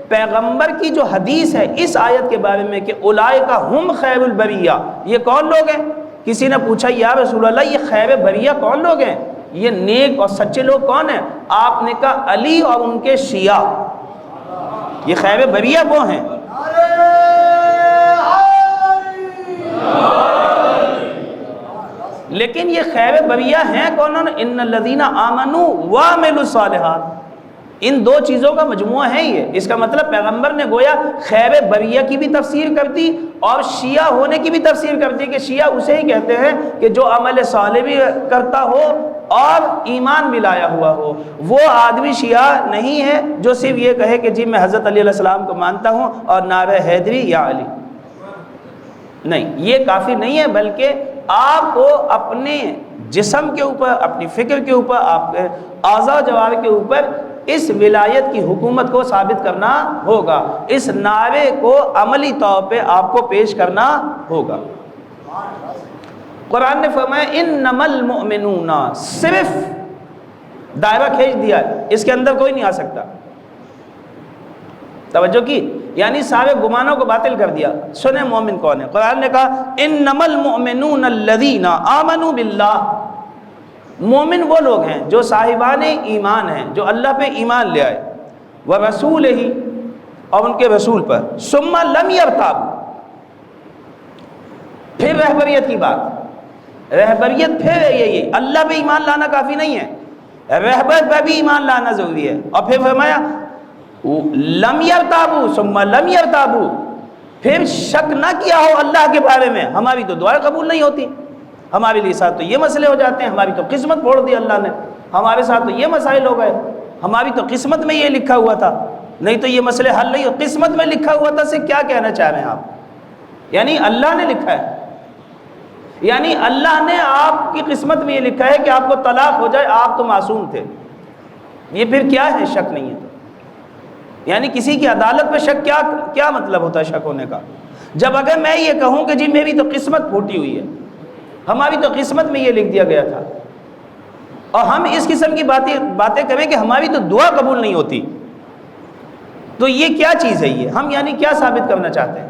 پیغمبر کی جو حدیث ہے اس آیت کے بارے میں کہ اولئک ہم خیر البریہ، یہ کون لوگ ہیں؟ کسی نے پوچھا یا رسول اللہ یہ خیر بریہ کون لوگ ہیں، یہ نیک اور سچے لوگ کون ہیں؟ آپ نے کہا علی اور ان کے شیعہ، یہ خیر بریہ وہ ہیں۔ لیکن یہ خیر بریہ ہیں کون؟ ان الذین آمنوا وعملوا الصالحات، ان دو چیزوں کا مجموعہ ہے یہ۔ اس کا مطلب پیغمبر نے گویا خیر بریہ کی بھی تفسیر کر دی اور شیعہ ہونے کی بھی تفسیر کر دی کہ شیعہ اسے ہی کہتے ہیں کہ جو عمل صالح بھی کرتا ہو اور ایمان بھی لایا ہوا ہو۔ وہ آدمی شیعہ نہیں ہے جو صرف یہ کہے کہ جی میں حضرت علی علیہ السلام کو مانتا ہوں اور نعرہ حیدری یا علی، نہیں، یہ کافی نہیں ہے، بلکہ آپ کو اپنے جسم کے اوپر، اپنی فکر کے اوپر، آپ کے اعضاء و جوارح کے اوپر اس ولایت کی حکومت کو ثابت کرنا ہوگا، اس نعرے کو عملی طور پہ آپ کو پیش کرنا ہوگا۔ قرآن نے فرمایا انما المؤمنون، صرف دائرہ کھینچ دیا ہے، اس کے اندر کوئی نہیں آ سکتا۔ توجہ کی، یعنی سارے گمانوں کو باطل کر دیا۔ سنیں مومن کون ہے؟ قرآن نے کہا انما المؤمنون الذین آمنوا باللہ، مومن وہ لوگ ہیں جو صاحبان ایمان ہیں، جو اللہ پہ ایمان لے آئے، ورسولہ، اور ان کے رسول پر، ثم لم یرتابوا، پھر رہبریت کی بات، رہبریت پھر ہے یہ اللہ پہ ایمان لانا کافی نہیں ہے، رہبر پہ بھی ایمان لانا ضروری ہے۔ اور پھر فرمایا لم یرتابوا ثم لم یرتابوا، پھر شک نہ کیا ہو اللہ کے بارے میں۔ ہماری تو دعائیں قبول نہیں ہوتی، ہمارے لیے ساتھ تو یہ مسئلے ہو جاتے ہیں، ہماری تو قسمت پھوڑ دی اللہ نے، ہمارے ساتھ تو یہ مسائل ہو گئے، ہماری تو قسمت میں یہ لکھا ہوا تھا، نہیں تو یہ مسئلے حل نہیں ہو۔ قسمت میں لکھا ہوا تھا سے کیا کہنا چاہ رہے ہیں آپ؟ یعنی اللہ نے لکھا ہے، یعنی اللہ نے آپ کی قسمت میں یہ لکھا ہے کہ آپ کو طلاق ہو جائے، آپ تو معصوم تھے، یہ پھر کیا ہے؟ شک نہیں ہے۔ یعنی کسی کی عدالت پہ شک کیا مطلب ہوتا ہے شک ہونے کا؟ جب اگر میں یہ کہوں کہ جی میری تو قسمت پھوٹی ہوئی ہے، ہماری تو قسمت میں یہ لکھ دیا گیا تھا، اور ہم اس قسم کی باتیں کریں کہ ہماری تو دعا قبول نہیں ہوتی، تو یہ کیا چیز ہے؟ یہ ہم یعنی کیا ثابت کرنا چاہتے ہیں؟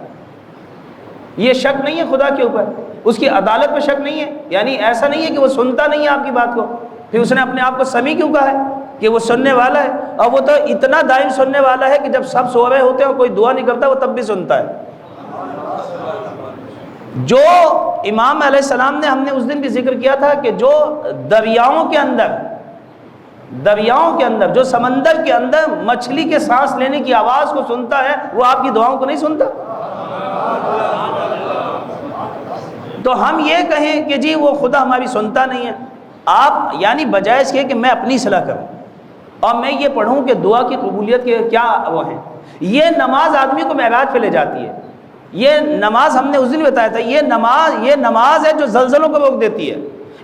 یہ شک نہیں ہے خدا کے اوپر، اس کی عدالت پہ شک نہیں ہے، یعنی ایسا نہیں ہے کہ وہ سنتا نہیں ہے آپ کی بات کو، پھر اس نے اپنے آپ کو سمیع کیوں کہا ہے کہ وہ سننے والا ہے؟ اور وہ تو اتنا دائم سننے والا ہے کہ جب سب سو رہے ہوتے ہیں اور کوئی دعا نہیں کرتا وہ تب بھی سنتا ہے۔ جو امام علیہ السلام نے، ہم نے اس دن بھی ذکر کیا تھا کہ جو دریاؤں کے اندر جو سمندر کے اندر مچھلی کے سانس لینے کی آواز کو سنتا ہے، وہ آپ کی دعاؤں کو نہیں سنتا؟ تو ہم یہ کہیں کہ جی وہ خدا ہماری سنتا نہیں ہے، آپ یعنی بجائے اس کے کہ میں اپنی اصلاح کروں اور میں یہ پڑھوں کہ دعا کی قبولیت کے کیا وہ ہیں، یہ نماز آدمی کو معراج پہ لے جاتی ہے۔ یہ نماز ہم نے اس دن بتایا تھا، یہ نماز ہے جو زلزلوں کو روک دیتی ہے،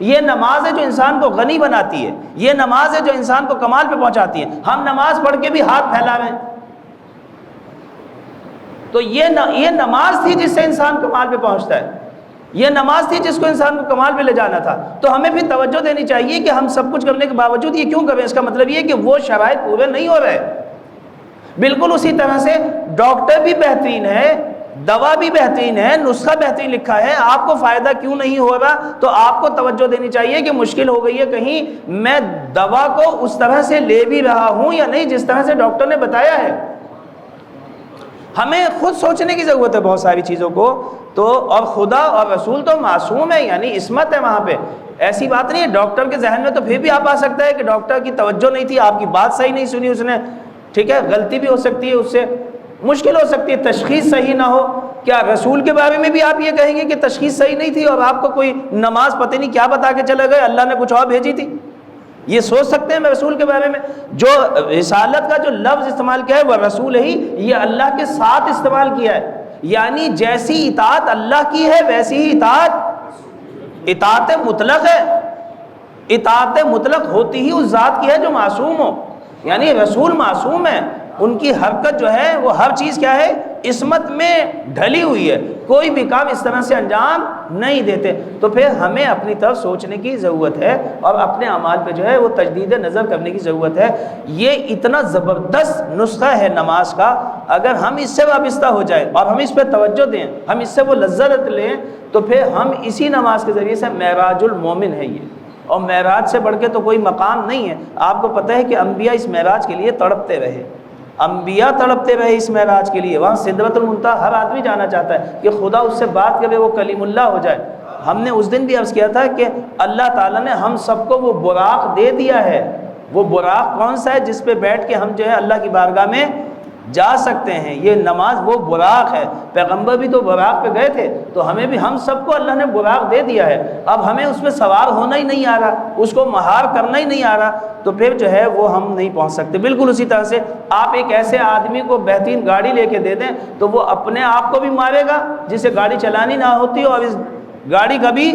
یہ نماز ہے جو انسان کو غنی بناتی ہے، یہ نماز ہے جو انسان کو کمال پہ پہنچاتی ہے۔ ہم نماز پڑھ کے بھی ہاتھ پھیلا رہے ہیں، تو یہ نماز تھی جس سے انسان کمال پہ پہنچتا ہے، یہ نماز تھی جس کو انسان کو کمال پہ لے جانا تھا۔ تو ہمیں بھی توجہ دینی چاہیے کہ ہم سب کچھ کرنے کے باوجود یہ کیوں کریں۔ اس کا مطلب یہ کہ وہ شرائط پورے نہیں ہو رہے۔ بالکل اسی طرح سے ڈاکٹر بھی بہترین ہے، دوا بھی بہترین ہے، نسخہ بہترین لکھا ہے، آپ کو فائدہ کیوں نہیں ہو رہا؟ تو آپ کو توجہ دینی چاہیے کہ مشکل ہو گئی ہے، کہیں میں دوا کو اس طرح سے لے بھی رہا ہوں یا نہیں جس طرح سے ڈاکٹر نے بتایا ہے۔ ہمیں خود سوچنے کی ضرورت ہے بہت ساری چیزوں کو۔ تو اور خدا اور رسول تو معصوم ہے، یعنی عصمت ہے وہاں پہ، ایسی بات نہیں ہے۔ ڈاکٹر کے ذہن میں تو پھر بھی آپ آ سکتا ہے کہ ڈاکٹر کی توجہ نہیں تھی، آپ کی بات صحیح نہیں سنی اس نے، ٹھیک ہے، غلطی بھی ہو سکتی ہے، اس سے مشکل ہو سکتی ہے، تشخیص صحیح نہ ہو۔ کیا رسول کے بارے میں بھی آپ یہ کہیں گے کہ تشخیص صحیح نہیں تھی اور آپ کو کوئی نماز پتہ نہیں کیا بتا کے چلے گئے، اللہ نے کچھ اور بھیجی تھی؟ یہ سوچ سکتے ہیں رسول کے بارے میں؟ جو رسالت کا جو لفظ استعمال کیا ہے وہ رسول ہی، یہ اللہ کے ساتھ استعمال کیا ہے، یعنی جیسی اطاعت اللہ کی ہے ویسی ہی اطاعت مطلق ہے۔ اطاعت مطلق ہوتی ہی اس ذات کی ہے جو معصوم ہو، یعنی رسول معصوم ہے، ان کی حرکت جو ہے وہ ہر چیز کیا ہے، عصمت میں ڈھلی ہوئی ہے، کوئی بھی کام اس طرح سے انجام نہیں دیتے۔ تو پھر ہمیں اپنی طرف سوچنے کی ضرورت ہے اور اپنے اعمال پہ جو ہے وہ تجدید نظر کرنے کی ضرورت ہے۔ یہ اتنا زبردست نسخہ ہے نماز کا، اگر ہم اس سے وابستہ ہو جائیں اور ہم اس پہ توجہ دیں، ہم اس سے وہ لذت لیں، تو پھر ہم اسی نماز کے ذریعے سے معراج المومن ہے یہ، اور معراج سے بڑھ کے تو کوئی مقام نہیں ہے۔ آپ کو پتہ ہے کہ انبیاء اس معراج کے لیے تڑپتے رہے، انبیاء تڑپتے رہے اس معراج کے لیے، وہاں سدرۃ المنتہا ہر آدمی جانا چاہتا ہے کہ خدا اس سے بات کرے، وہ کلیم اللہ ہو جائے۔ ہم نے اس دن بھی عرض کیا تھا کہ اللہ تعالیٰ نے ہم سب کو وہ براق دے دیا ہے۔ وہ براق کون سا ہے؟ جس پہ بیٹھ کے ہم جو ہے اللہ کی بارگاہ میں جا سکتے ہیں، یہ نماز وہ براق ہے۔ پیغمبر بھی تو براق پہ گئے تھے، تو ہمیں بھی، ہم سب کو اللہ نے براق دے دیا ہے، اب ہمیں اس پہ سوار ہونا ہی نہیں آ رہا، اس کو مہار کرنا ہی نہیں آ رہا، تو پھر جو ہے وہ ہم نہیں پہنچ سکتے۔ بالکل اسی طرح سے آپ ایک ایسے آدمی کو بہترین گاڑی لے کے دے دیں تو وہ اپنے آپ کو بھی مارے گا جسے گاڑی چلانی نہ ہوتی، اور اس گاڑی کا بھی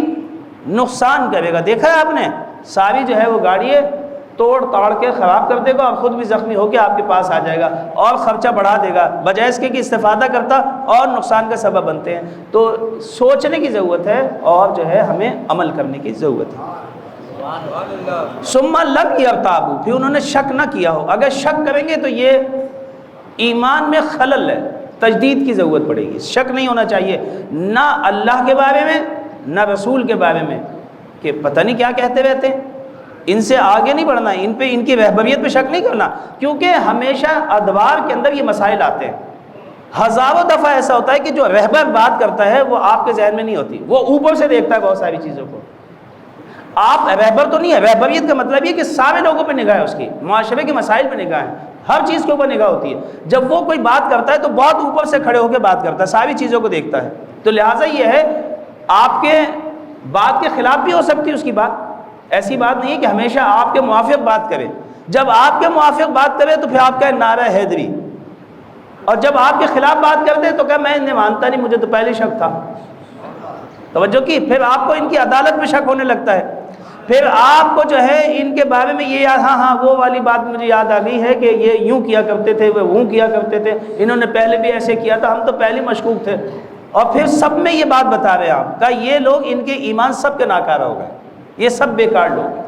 نقصان کرے گا۔ دیکھا ہے آپ نے، ساری جو ہے وہ گاڑی توڑ تاڑ کے خراب کر دے گا اور خود بھی زخمی ہو کے آپ کے پاس آ جائے گا اور خرچہ بڑھا دے گا، بجائے اس کے کہ استفادہ کرتا اور نقصان کا سبب بنتے ہیں۔ تو سوچنے کی ضرورت ہے اور جو ہے ہمیں عمل کرنے کی ضرورت ہے۔ ثم لم یرتابوا، پھر انہوں نے شک نہ کیا ہو۔ اگر شک کریں گے تو یہ ایمان میں خلل ہے، تجدید کی ضرورت پڑے گی۔ شک نہیں ہونا چاہیے، نہ اللہ کے بارے میں نہ رسول کے بارے میں، کہ پتہ نہیں کیا کہتے رہتے ہیں، ان سے آگے نہیں بڑھنا، ان پہ، ان کی رہبریت پہ شک نہیں کرنا، کیونکہ ہمیشہ ادوار کے اندر یہ مسائل آتے ہیں۔ ہزاروں دفعہ ایسا ہوتا ہے کہ جو رہبر بات کرتا ہے وہ آپ کے ذہن میں نہیں ہوتی، وہ اوپر سے دیکھتا ہے بہت ساری چیزوں کو۔ آپ رہبر تو نہیں ہے، رہبریت کا مطلب یہ کہ سارے لوگوں پہ نگاہ ہے، اس کی معاشرے کے مسائل پہ نگاہ ہے، ہر چیز کے اوپر نگاہ ہوتی ہے۔ جب وہ کوئی بات کرتا ہے تو بہت اوپر سے کھڑے ہو کے بات کرتا ہے، ساری چیزوں کو دیکھتا ہے۔ تو لہٰذا یہ ہے، آپ کے بات کے خلاف بھی ہو سکتی ہے اس کی بات، ایسی بات نہیں ہے کہ ہمیشہ آپ کے موافق بات کرے۔ جب آپ کے موافق بات کرے تو پھر آپ کا نعرہ حیدری، اور جب آپ کے خلاف بات کر دے تو کہ میں انہیں مانتا نہیں، مجھے تو پہلے شک تھا۔ توجہ کی، پھر آپ کو ان کی عدالت پہ شک ہونے لگتا ہے، پھر آپ کو جو ہے ان کے بارے میں یہ ہاں وہ والی بات مجھے یاد آ گئی ہے کہ یہ یوں کیا کرتے تھے، وہ کیا کرتے تھے، انہوں نے پہلے بھی ایسے کیا تھا، ہم تو پہلے مشکوک تھے، اور پھر سب میں یہ بات بتا رہے ہیں آپ کا، یہ لوگ، ان کے ایمان سب کے ناکارہ ہو گئے، یہ سب بیکار لوگ۔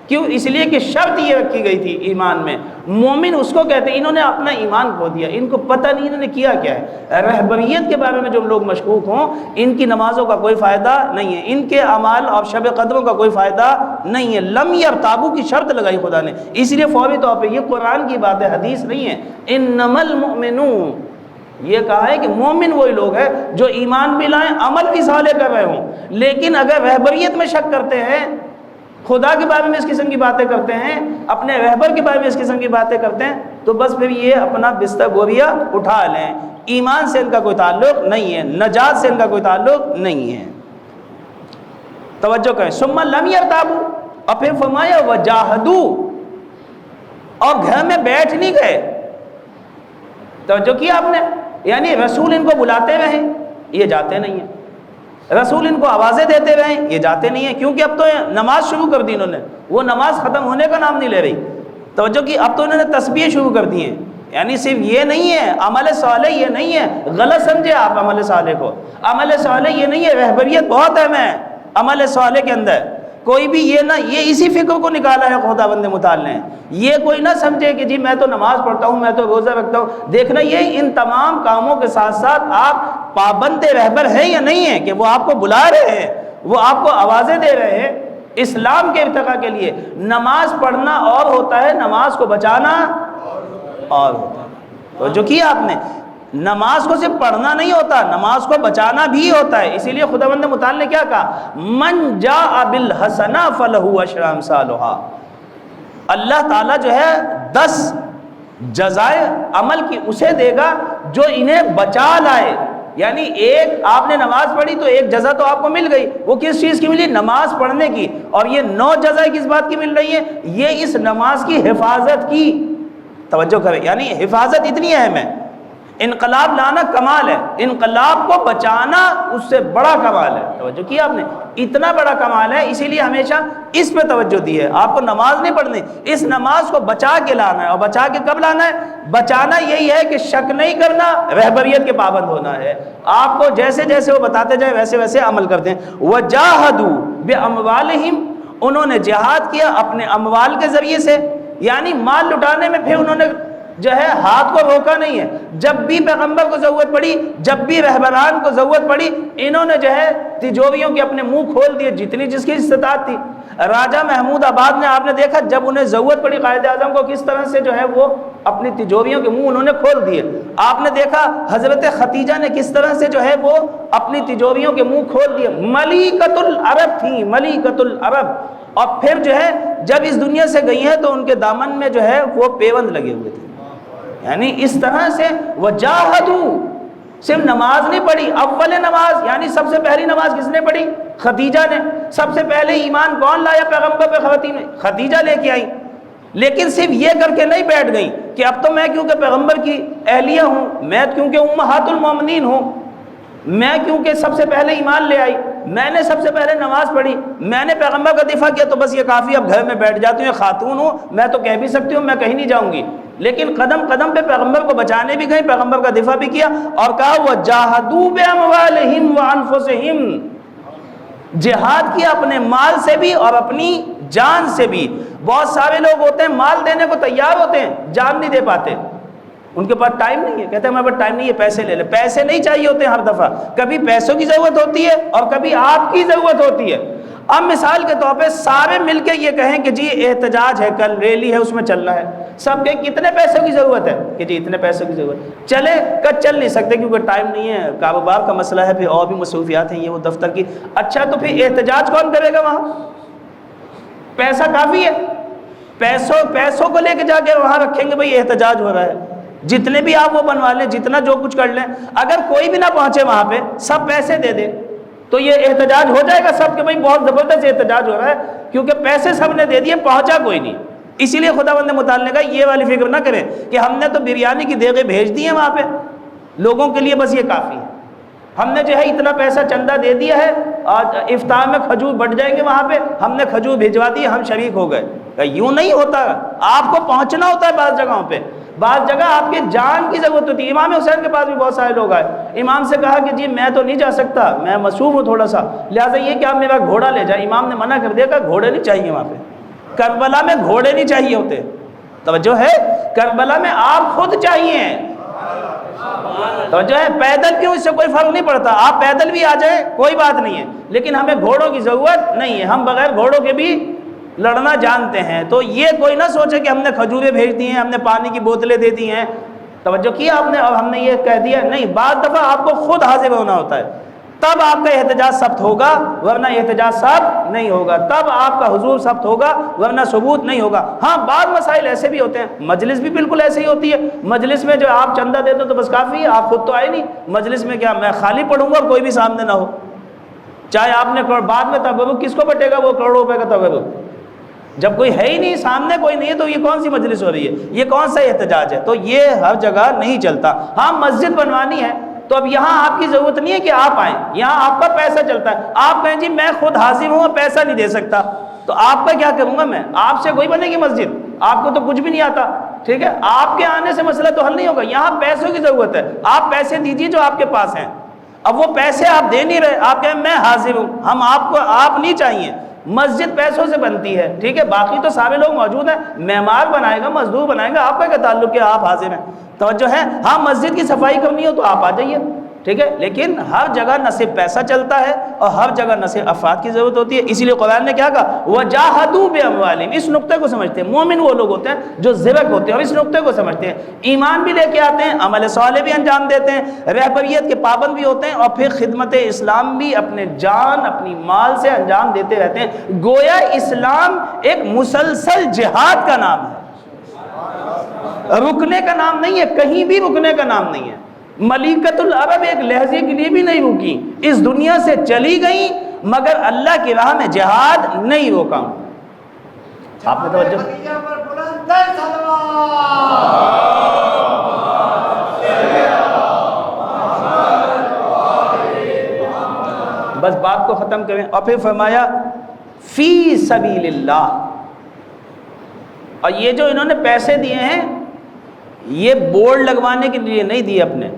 کیوں؟ اس لیے کہ شرط یہ رکھی گئی تھی ایمان میں، مومن اس کو کہتے ہیں، انہوں نے اپنا ایمان کھو دیا، ان کو پتہ نہیں انہوں نے کیا کیا ہے۔ رہبریت کے بارے میں جو لوگ مشکوک ہوں، ان کی نمازوں کا کوئی فائدہ نہیں ہے، ان کے اعمال اور شب قدروں کا کوئی فائدہ نہیں ہے۔ لم یرتابوا کی شرط لگائی خدا نے، اس لیے فوری طور پہ، یہ قرآن کی بات ہے، حدیث نہیں ہے۔ انما المؤمنون، یہ کہا ہے کہ مومن وہی لوگ ہیں جو ایمان بھی لائیں، عمل بھی صالح کر رہے ہوں، لیکن اگر رہبریت میں شک کرتے ہیں، خدا کے بارے میں اس قسم کی باتیں کرتے ہیں، اپنے رہبر کے بارے میں اس قسم کی باتیں کرتے ہیں، تو بس پھر یہ اپنا بستر بوریا اٹھا لیں۔ ایمان سے ان کا کوئی تعلق نہیں ہے، نجات سے ان کا کوئی تعلق نہیں ہے۔ توجہ کریں، ثم لم یرتابوا، اور پھر فرمایا وجاہدوا، اور گھر میں بیٹھ نہیں گئے۔ توجہ کیا آپ نے، یعنی رسول ان کو بلاتے رہے، یہ جاتے نہیں ہیں، رسول ان کو آوازیں دیتے رہے، یہ جاتے نہیں ہیں، کیونکہ اب تو نماز شروع کر دی انہوں نے، وہ نماز ختم ہونے کا نام نہیں لے رہی۔ توجہ کی، اب تو انہوں نے تسبیح شروع کر دی ہیں، یعنی صرف یہ نہیں ہے عمل صالح، یہ نہیں ہے، غلط سمجھے آپ عمل صالح کو، عمل صالح یہ نہیں ہے، رہبریت بہت اہم ہے عمل صالح کے اندر، کوئی بھی یہ نہ، یہ اسی فکر کو نکالا ہے خداوند متعال نے، یہ کوئی نہ سمجھے کہ جی میں تو نماز پڑھتا ہوں، میں تو روزہ رکھتا ہوں، دیکھنا یہ ان تمام کاموں کے ساتھ ساتھ آپ پابند رہبر ہیں یا نہیں ہیں، کہ وہ آپ کو بلا رہے ہیں، وہ آپ کو آوازیں دے رہے ہیں اسلام کے ارتقاء کے لیے۔ نماز پڑھنا اور ہوتا ہے، نماز کو بچانا اور ہوتا ہے۔ تو جو کیا آپ نے، نماز کو صرف پڑھنا نہیں ہوتا، نماز کو بچانا بھی ہوتا ہے۔ اسی لیے خداوند متعال نے کیا کہا، من جاء بالحسنہ فلہ عشر امثالھا، اللہ تعالیٰ جو ہے 10 جزائے عمل کی اسے دے گا جو انہیں بچا لائے، یعنی ایک آپ نے نماز پڑھی تو ایک جزا تو آپ کو مل گئی، وہ کس چیز کی ملی، نماز پڑھنے کی، اور یہ 9 جزائیں کس بات کی مل رہی ہیں، یہ اس نماز کی حفاظت کی۔ توجہ کریں، یعنی حفاظت اتنی اہم ہے، انقلاب لانا کمال ہے، انقلاب کو بچانا اس سے بڑا کمال ہے۔ توجہ کیا آپ نے، اتنا بڑا کمال ہے، اسی لیے ہمیشہ اس پہ توجہ دی ہے۔ آپ کو نماز نہیں پڑھنی، اس نماز کو بچا کے لانا ہے، اور بچا کے کب لانا ہے، بچانا یہی ہے کہ شک نہیں کرنا، رہبریت کے پابند ہونا ہے، آپ کو جیسے جیسے وہ بتاتے جائیں ویسے ویسے عمل کرتے ہیں۔ وجاہدوا باموالہم، انہوں نے جہاد کیا اپنے اموال کے ذریعے سے، یعنی مال لٹانے میں پھر انہوں نے جو ہے ہاتھ کو روکا نہیں ہے، جب بھی پیغمبر کو ضرورت پڑی، جب بھی رہبران کو ضرورت پڑی، انہوں نے جو ہے تجوریوں کے اپنے منہ کھول دیے جتنی جس کی استطاعت تھی۔ راجہ محمود آباد میں آپ نے دیکھا جب انہیں ضرورت پڑی قائد اعظم کو، کس طرح سے جو ہے وہ اپنی تجوریوں کے منہ انہوں نے کھول دیے۔ آپ نے دیکھا حضرت ختیجہ نے کس طرح سے جو ہے وہ اپنی تجوریوں کے منہ کھول دیے، ملکۃ العرب تھیں، ملکۃ العرب، اور پھر جو ہے جب اس دنیا سے گئی ہیں تو ان کے دامن میں جو ہے وہ پیوند لگے ہوئے تھے۔ یعنی اس طرح سے وجاہدوا، صرف نماز نہیں پڑھی، اول نماز یعنی سب سے پہلی نماز کس نے پڑھی، خدیجہ نے۔ سب سے پہلے ایمان کون لایا پیغمبر پہ، خواتین نے، خدیجہ لے کے آئی۔ لیکن صرف یہ کر کے نہیں بیٹھ گئی کہ اب تو میں کیونکہ پیغمبر کی اہلیہ ہوں، میں کیونکہ امہات المومنین ہوں، میں کیونکہ سب سے پہلے ایمان لے آئی، میں نے سب سے پہلے نماز پڑھی، میں نے پیغمبر کا دفاع کیا، تو بس یہ کافی، اب گھر میں بیٹھ جاتی ہوں، خاتون ہوں، میں تو کہہ بھی سکتی ہوں میں کہیں نہیں جاؤں گی۔ لیکن قدم قدم پہ پیغمبر کو بچانے بھی گئی، پیغمبر کا دفاع بھی کیا، اور کہا وَجَاهَدُوا بِأَمْوَالِهِمْ وَأَنفُسِهِمْ، جہاد کیا اپنے مال سے بھی اور اپنی جان سے بھی۔ بہت سارے لوگ ہوتے ہیں مال دینے کو تیار ہوتے ہیں، جان نہیں دے پاتے، ان کے پاس ٹائم نہیں ہے، کہتے ہیں ہمارے پاس ٹائم نہیں ہے، پیسے لے لے۔ پیسے نہیں چاہیے ہوتے ہر دفعہ، کبھی پیسوں کی ضرورت ہوتی ہے اور کبھی آپ کی ضرورت ہوتی ہے۔ اب مثال کے طور پہ سارے مل کے یہ کہیں کہ جی احتجاج ہے، کل ریلی ہے، اس میں چلنا ہے، سب کے کتنے پیسوں کی ضرورت ہے کہ جی اتنے پیسوں کی ضرورت، چلے کل چل نہیں سکتے کیونکہ ٹائم نہیں ہے، کاروبار کا مسئلہ ہے، پھر اور بھی مصروفیات ہیں، یہ وہ دفتر کی۔ اچھا تو پھر احتجاج کون کرے گا وہاں، پیسہ کافی ہے، پیسوں کو لے کے جا کے وہاں رکھیں گے بھئی احتجاج ہو رہا ہے، جتنے بھی آپ وہ بنوا لیں، جتنا جو کچھ کر لیں، اگر کوئی بھی نہ پہنچے وہاں پہ، سب پیسے دے دے تو یہ احتجاج ہو جائے گا سب کے، بھئی بہت زبردست احتجاج ہو رہا ہے، کیونکہ پیسے سب نے دے دیے، پہنچا کوئی نہیں۔ اسی لیے خداوند متعال نے کہا یہ والی فکر نہ کریں کہ ہم نے تو بریانی کی دیگیں بھیج دی ہیں وہاں پہ، لوگوں کے لیے بس یہ کافی ہے، ہم نے جو ہے اتنا پیسہ چندہ دے دیا ہے، آج افطار میں کھجور بٹ جائیں گے وہاں پہ، ہم نے کھجور بھیجوا دی، ہم شریک ہو گئے۔ یوں نہیں ہوتا، آپ کو پہنچنا ہوتا ہے بعض جگہوں پہ، بعض جگہ آپ کے جان کی ضرورت ہوتی ہے۔ امام حسین کے پاس بھی بہت سارے لوگ آئے، امام سے کہا کہ جی میں تو نہیں جا سکتا، میں مصروف ہوں تھوڑا سا، لہٰذا یہ کہ آپ میرا گھوڑا لے جائیں۔ امام نے منع کر دیا کہ گھوڑے نہیں چاہیے وہاں پہ، کربلا میں گھوڑے نہیں چاہیے ہوتے، توجہ ہے، کربلا میں آپ خود چاہیے، توجہ ہے، پیدل کیوں، اس سے کوئی فرق نہیں پڑتا، آپ پیدل بھی آ جائیں کوئی بات نہیں ہے، لیکن ہمیں گھوڑوں کی ضرورت نہیں ہے، ہم بغیر گھوڑوں کے بھی لڑنا جانتے ہیں۔ تو یہ کوئی نہ سوچے کہ ہم نے کھجوریں بھیج دی ہیں، ہم نے پانی کی بوتلیں دے دی ہیں، توجہ کیا آپ نے، اور ہم نے یہ کہہ دیا، نہیں، بعض دفعہ آپ کو خود حاضر ہونا ہوتا ہے۔ تب آپ کا احتجاج ثبت ہوگا، ورنہ احتجاج ثبت نہیں ہوگا، تب آپ کا حضور ثبت ہوگا ورنہ ثبوت نہیں ہوگا۔ ہاں بعض مسائل ایسے بھی ہوتے ہیں، مجلس بھی بالکل ایسے ہی ہوتی ہے، مجلس میں جو آپ چندہ دیتے ہو تو بس کافی ہے، آپ خود تو آئے نہیں مجلس میں، کیا میں خالی پڑھوں گا اور کوئی بھی سامنے نہ ہو؟ چاہے آپ نے بعد میں تبرک کس کو بٹے گا وہ کروڑوں روپے کا تبرک، جب کوئی ہے ہی نہیں، سامنے کوئی نہیں ہے، تو یہ کون سی مجلس ہو رہی ہے، یہ کون سا احتجاج ہے؟ تو یہ ہر جگہ نہیں چلتا۔ ہاں مسجد بنوانی ہے تو اب یہاں آپ کی ضرورت نہیں ہے کہ آپ آئیں، یہاں آپ کا پیسہ چلتا ہے، آپ کہیں جی میں خود حاضر ہوں پیسہ نہیں دے سکتا، تو آپ کا کیا کروں گا میں؟ آپ سے کوئی بنے گی مسجد، آپ کو تو کچھ بھی نہیں آتا، ٹھیک ہے، آپ کے آنے سے مسئلہ تو حل نہیں ہوگا، یہاں پیسوں کی ضرورت ہے، آپ پیسے دیجیے جو آپ کے پاس ہیں۔ اب وہ پیسے آپ دے نہیں رہے، آپ کہیں میں حاضر ہوں، ہم آپ کو آپ نہیں چاہیے، مسجد پیسوں سے بنتی ہے، ٹھیک ہے، باقی تو سارے لوگ موجود ہیں، معمار بنائے گا، مزدور بنائے گا، آپ کا کیا تعلق ہے، آپ حاضر ہیں، توجہ ہے؟ ہاں مسجد کی صفائی کرنی ہو تو آپ آ جائیے، ٹھیک ہے، لیکن ہر جگہ نہ صرف پیسہ چلتا ہے اور ہر جگہ نہ صرف افراد کی ضرورت ہوتی ہے، اسی لیے قرآن نے کیا کہا وَجَاهَدُوا بِأَمْوَالِهِمْ، اس نقطے کو سمجھتے ہیں، مومن وہ لوگ ہوتے ہیں جو زرق ہوتے ہیں اور اس نقطے کو سمجھتے ہیں، ایمان بھی لے کے آتے ہیں، عمل صالح بھی انجام دیتے ہیں، رہبریت کے پابند بھی ہوتے ہیں اور پھر خدمت اسلام بھی اپنے جان اپنی مال سے انجام دیتے رہتے ہیں، گویا اسلام ایک مسلسل جہاد کا نام ہے، رکنے کا نام نہیں ہے، کہیں بھی رکنے کا نام نہیں ہے۔ ملیکۃ العرب ایک لہجے کے لیے بھی نہیں رکی، اس دنیا سے چلی گئی مگر اللہ کی راہ میں جہاد نہیں روکا۔ آپ نے توجہ، بس بات کو ختم کریں، اور پھر فرمایا فی سبیل اللہ، اور یہ جو انہوں نے پیسے دیے ہیں یہ بورڈ لگوانے کے لیے نہیں دیے اپنے،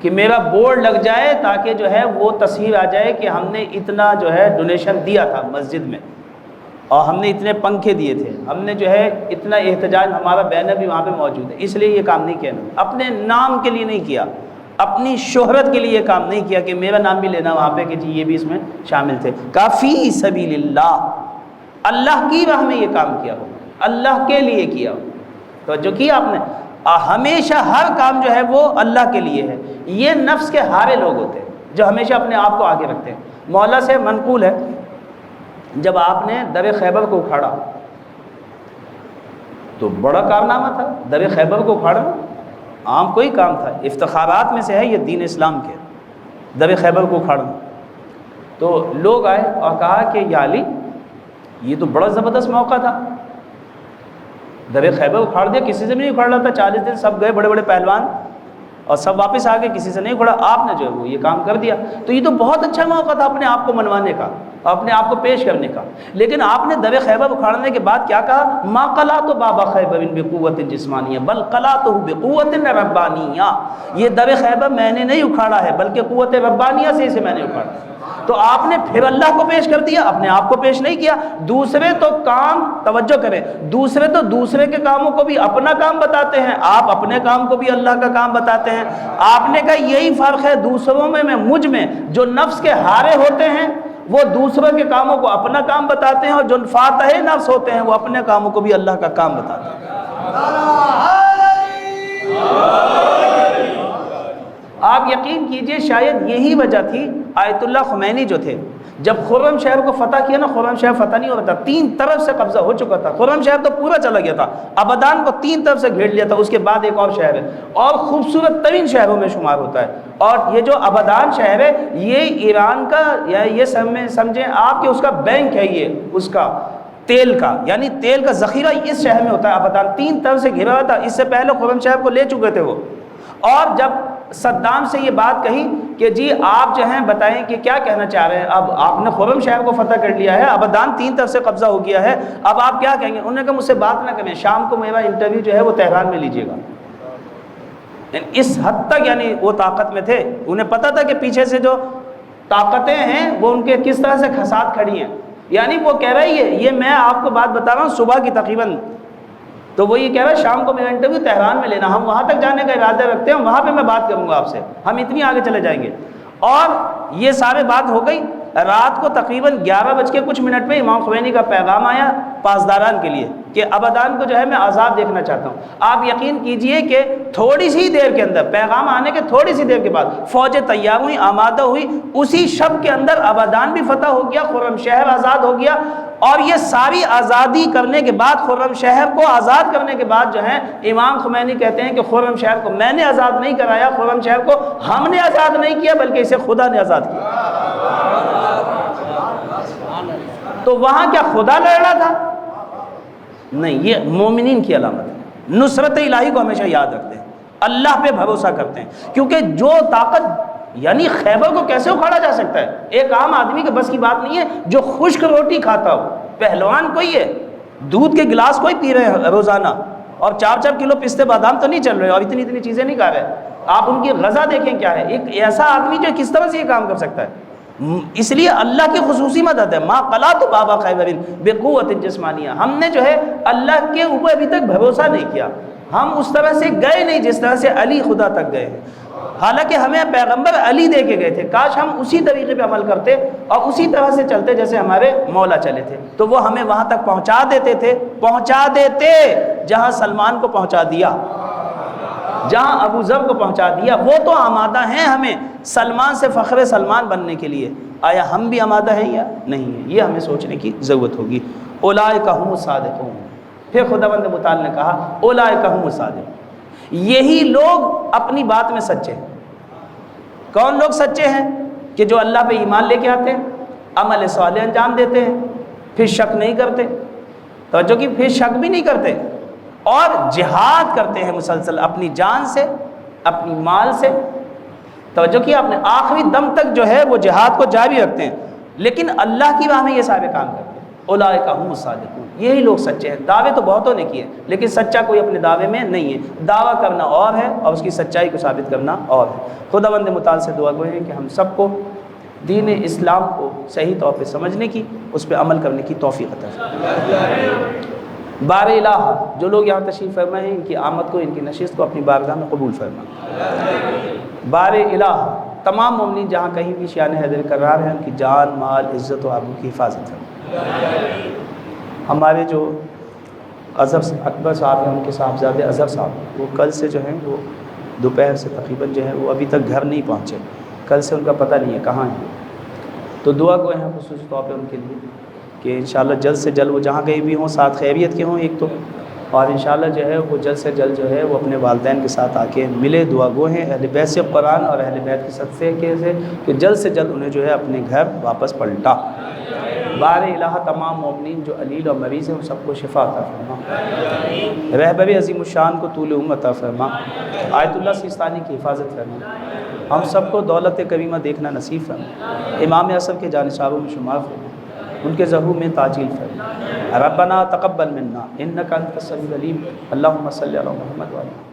کہ میرا بورڈ لگ جائے تاکہ جو ہے وہ تصویر آ جائے کہ ہم نے اتنا جو ہے ڈونیشن دیا تھا مسجد میں، اور ہم نے اتنے پنکھے دیے تھے، ہم نے جو ہے اتنا احتجاج، ہمارا بینر بھی وہاں پہ موجود ہے، اس لیے یہ کام نہیں کیا، اپنے نام کے لیے نہیں کیا، اپنی شہرت کے لیے یہ کام نہیں کیا کہ میرا نام بھی لینا وہاں پہ کہ جی یہ بھی اس میں شامل تھے۔ کافی سبیل اللہ، اللہ کی راہ میں یہ کام کیا ہو، اللہ کے لیے کیا ہو، تو جو کیا آپ نے، ہمیشہ ہر کام جو ہے وہ اللہ کے لیے ہے۔ یہ نفس کے ہارے لوگ ہوتے ہیں جو ہمیشہ اپنے آپ کو آگے رکھتے ہیں۔ مولا سے منقول ہے جب آپ نے در خیبر کو اکھاڑا تو بڑا کارنامہ تھا، در خیبر کو اکھاڑنا عام کوئی کام تھا، افتخارات میں سے ہے یہ دین اسلام کے، در خیبر کو اکھاڑنا۔ تو لوگ آئے اور کہا کہ یا علی یہ تو بڑا زبردست موقع تھا، در خیبر اکھاڑ دیا، کسی سے بھی نہیں اکھاڑ رہا تھا، 40 دن سب گئے بڑے بڑے پہلوان اور سب واپس آ گئے، کسی سے نہیں اکھڑا، آپ نے جو ہے وہ یہ کام کر دیا، تو یہ تو بہت اچھا موقع تھا اپنے آپ کو منوانے کا، اپنے آپ کو پیش کرنے کا، لیکن آپ نے در خیبر اکھاڑنے کے بعد کیا کہا؟ ما قلعت باب خیبر بقوت جسمانیہ بل قلعتہ بقوت ربانیہ، یہ در خیبر میں نے نہیں اکھاڑا ہے بلکہ قوت ربانیہ سے اسے میں نے اکھاڑا۔ تو آپ نے پھر اللہ کو پیش کر دیا، اپنے آپ کو پیش نہیں کیا۔ دوسرے تو کام، توجہ کریں، دوسرے تو دوسرے کے کاموں کو بھی اپنا کام بتاتے ہیں، آپ اپنے کام کو بھی اللہ کا کام بتاتے ہیں۔ آپ نے کہا یہی فرق ہے دوسروں میں مجھ میں، جو نفس کے ہارے ہوتے ہیں وہ دوسروں کے کاموں کو اپنا کام بتاتے ہیں، اور جو فاتح نفس ہوتے ہیں وہ اپنے کاموں کو بھی اللہ کا کام بتاتے ہیں۔ آپ یقین کیجئے شاید یہی وجہ تھی آیت اللہ خمینی جو تھے، جب خرم شہر کو فتح کیا نا، خرم شہر فتح نہیں ہو رہا تھا، 3 طرف سے قبضہ ہو چکا تھا، خرم شہر تو پورا چلا گیا تھا، ابدان کو 3 طرف سے گھیر لیا تھا، اس کے بعد ایک اور شہر ہے اور خوبصورت ترین شہروں میں شمار ہوتا ہے، اور یہ جو ابدان شہر ہے یہ ایران کا، یا یہ سمجھیں آپ کہ اس کا بینک ہے، یہ اس کا تیل کا، یعنی تیل کا ذخیرہ اس شہر میں ہوتا ہے ابدان، 3 طرف سے گھرا ہوا تھا، اس سے پہلے خرم شہر کو لے چکے تھے وہ۔ اور جب صدام سے یہ بات کہی کہ جی آپ جو ہیں بتائیں کہ کیا کہنا چاہ رہے ہیں، اب آپ نے خرم شہر کو فتح کر لیا ہے، ابدان 3 طرف سے قبضہ ہو گیا ہے، اب آپ کیا کہیں گے؟ انہوں نے کہا مجھ سے بات نہ کریں، شام کو میرا انٹرویو جو ہے وہ تہران میں لیجیے گا۔ اس حد تک یعنی وہ طاقت میں تھے، انہیں پتہ تھا کہ پیچھے سے جو طاقتیں ہیں وہ ان کے کس طرح سے کھسات کھڑی ہیں، یعنی وہ کہہ رہی ہے، یہ میں آپ کو بات بتا رہا ہوں صبح کی تقریباً، تو وہ یہ کہہ رہا ہے شام کو میرا انٹرویو تہران میں لینا، ہم وہاں تک جانے کا ارادہ رکھتے ہیں، وہاں پہ میں بات کروں گا آپ سے، ہم اتنی آگے چلے جائیں گے۔ اور یہ سارے بات ہو گئی، رات کو تقریباً 11:00 پہ امام خمینی کا پیغام آیا پاسداران کے لیے کہ ابدان کو جو ہے میں عذاب دیکھنا چاہتا ہوں۔ آپ یقین کیجئے کہ تھوڑی سی دیر کے اندر، پیغام آنے کے تھوڑی سی دیر کے بعد فوجیں تیار ہوئی، آمادہ ہوئی، اسی شب کے اندر ابدان بھی فتح ہو گیا، خرم شہر آزاد ہو گیا۔ اور یہ ساری آزادی کرنے کے بعد، خرم شہر کو آزاد کرنے کے بعد جو ہے امام خمینی کہتے ہیں کہ خرم شہر کو میں نے آزاد نہیں کرایا، خرم شہر کو ہم نے آزاد نہیں کیا بلکہ اسے خدا نے آزاد کیا۔ تو وہاں کیا خدا لڑ رہا تھا؟ نہیں، یہ مومنین کی علامت ہے۔ نصرت الہی کو ہمیشہ یاد رکھتے ہیں، اللہ پہ بھروسہ کرتے ہیں، کیونکہ جو طاقت، یعنی خیبر کو کیسے اکھاڑا جا سکتا ہے؟ ایک عام آدمی کے بس کی بات نہیں ہے جو خشک روٹی کھاتا ہو۔ پہلوان کوئی ہے، دودھ کے گلاس کوئی پی رہے ہیں روزانہ، اور 4 کلو پستے بادام تو نہیں چل رہے اور اتنی چیزیں نہیں کھا رہے۔ آپ ان کی غذا دیکھیں کیا ہے۔ ایک ایسا آدمی جو کس طرح سے یہ کام کر سکتا ہے؟ اس لیے اللہ کی خصوصی مدد ہے۔ ما قلات بابا خیبر بقوت جسمانیہ، ہم نے جو ہے اللہ کے اوپر ابھی تک بھروسہ نہیں کیا، ہم اس طرح سے گئے نہیں جس طرح سے علی خدا تک گئے ہیں، حالانکہ ہمیں پیغمبر علی دے کے گئے تھے۔ کاش ہم اسی طریقے پہ عمل کرتے اور اسی طرح سے چلتے جیسے ہمارے مولا چلے تھے، تو وہ ہمیں وہاں تک پہنچا دیتے جہاں سلمان کو پہنچا دیا، جہاں ابو ذر کو پہنچا دیا۔ وہ تو آمادہ ہیں ہمیں سلمان سے فخر سلمان بننے کے لیے، آیا ہم بھی آمادہ ہیں یا نہیں ہیں؟ یہ ہمیں سوچنے کی ضرورت ہوگی۔ اولئک هم الصادقون، پھر خداوند متعال نے کہا اولئک هم الصادقون، یہی لوگ اپنی بات میں سچے ہیں۔ کون لوگ سچے ہیں؟ کہ جو اللہ پہ ایمان لے کے آتے ہیں، عمل صالح انجام دیتے ہیں، پھر شک نہیں کرتے، توجہ کی، پھر شک بھی نہیں کرتے، اور جہاد کرتے ہیں مسلسل اپنی جان سے، اپنی مال سے، توجہ کیا، اپنے آخری دم تک جو ہے وہ جہاد کو جاری رکھتے ہیں، لیکن اللہ کی راہ میں یہ سارے کام کرتے ہیں۔ اولئک هم الصادقون، یہی لوگ سچے ہیں۔ دعوے تو بہتوں نے کیے لیکن سچا کوئی اپنے دعوے میں نہیں ہے۔ دعویٰ کرنا اور ہے اور اس کی سچائی کو ثابت کرنا اور ہے۔ خداوند متعال سے دعا گو ہے کہ ہم سب کو دین اسلام کو صحیح طور پہ سمجھنے کی، اس پہ عمل کرنے کی توفیق عطا فرمائے۔ بار الہ، جو لوگ یہاں تشریف فرما ہیں، ان کی آمد کو، ان کی نشست کو اپنی بارگاہ میں قبول فرما۔ بار الہ، تمام مومنین جہاں کہیں بھی شیان حیدر قرار ہیں، ان کی جان، مال، عزت و آبرو کی حفاظت فرما۔ ہمارے جو اظہر اکبر صاحب ہیں، ان کے صاحبزادے اظہر صاحب، وہ کل سے جو ہیں وہ دوپہر سے تقریباً جو ہے وہ ابھی تک گھر نہیں پہنچے، کل سے ان کا پتہ نہیں ہے کہاں ہیں، تو دعا گوئے ہیں خصوصی طور پہ ان کے لیے کہ انشاءاللہ جلد سے جلد وہ جہاں کہیں بھی ہوں ساتھ خیریت کے ہوں ایک تو، اور انشاءاللہ جو ہے وہ جلد سے جلد جو ہے وہ اپنے والدین کے ساتھ آ کے ملے۔ دعا گو ہیں اہل بیت سے قرآن اور اہل بیت کے صدقے سے کہ جلد سے جلد انہیں جو ہے اپنے گھر واپس پلٹا۔ بار الہ، تمام مومنین جو علیل اور مریض ہیں ان سب کو شفا عطا فرما۔ رہبر عظیم الشان کو طول عمر عطا فرما۔ آیت اللہ سیستانی کی حفاظت فرما۔ ہم سب کو دولت کریمہ دیکھنا نصیب فرما۔ امام اصل کے جانشابوں میں شمار فرما، ان کے ظہور میں تعجیل فرما۔ ربنا تقبل منا انک انت السمیع العلیم، اللہم صلی علی محمد وعلی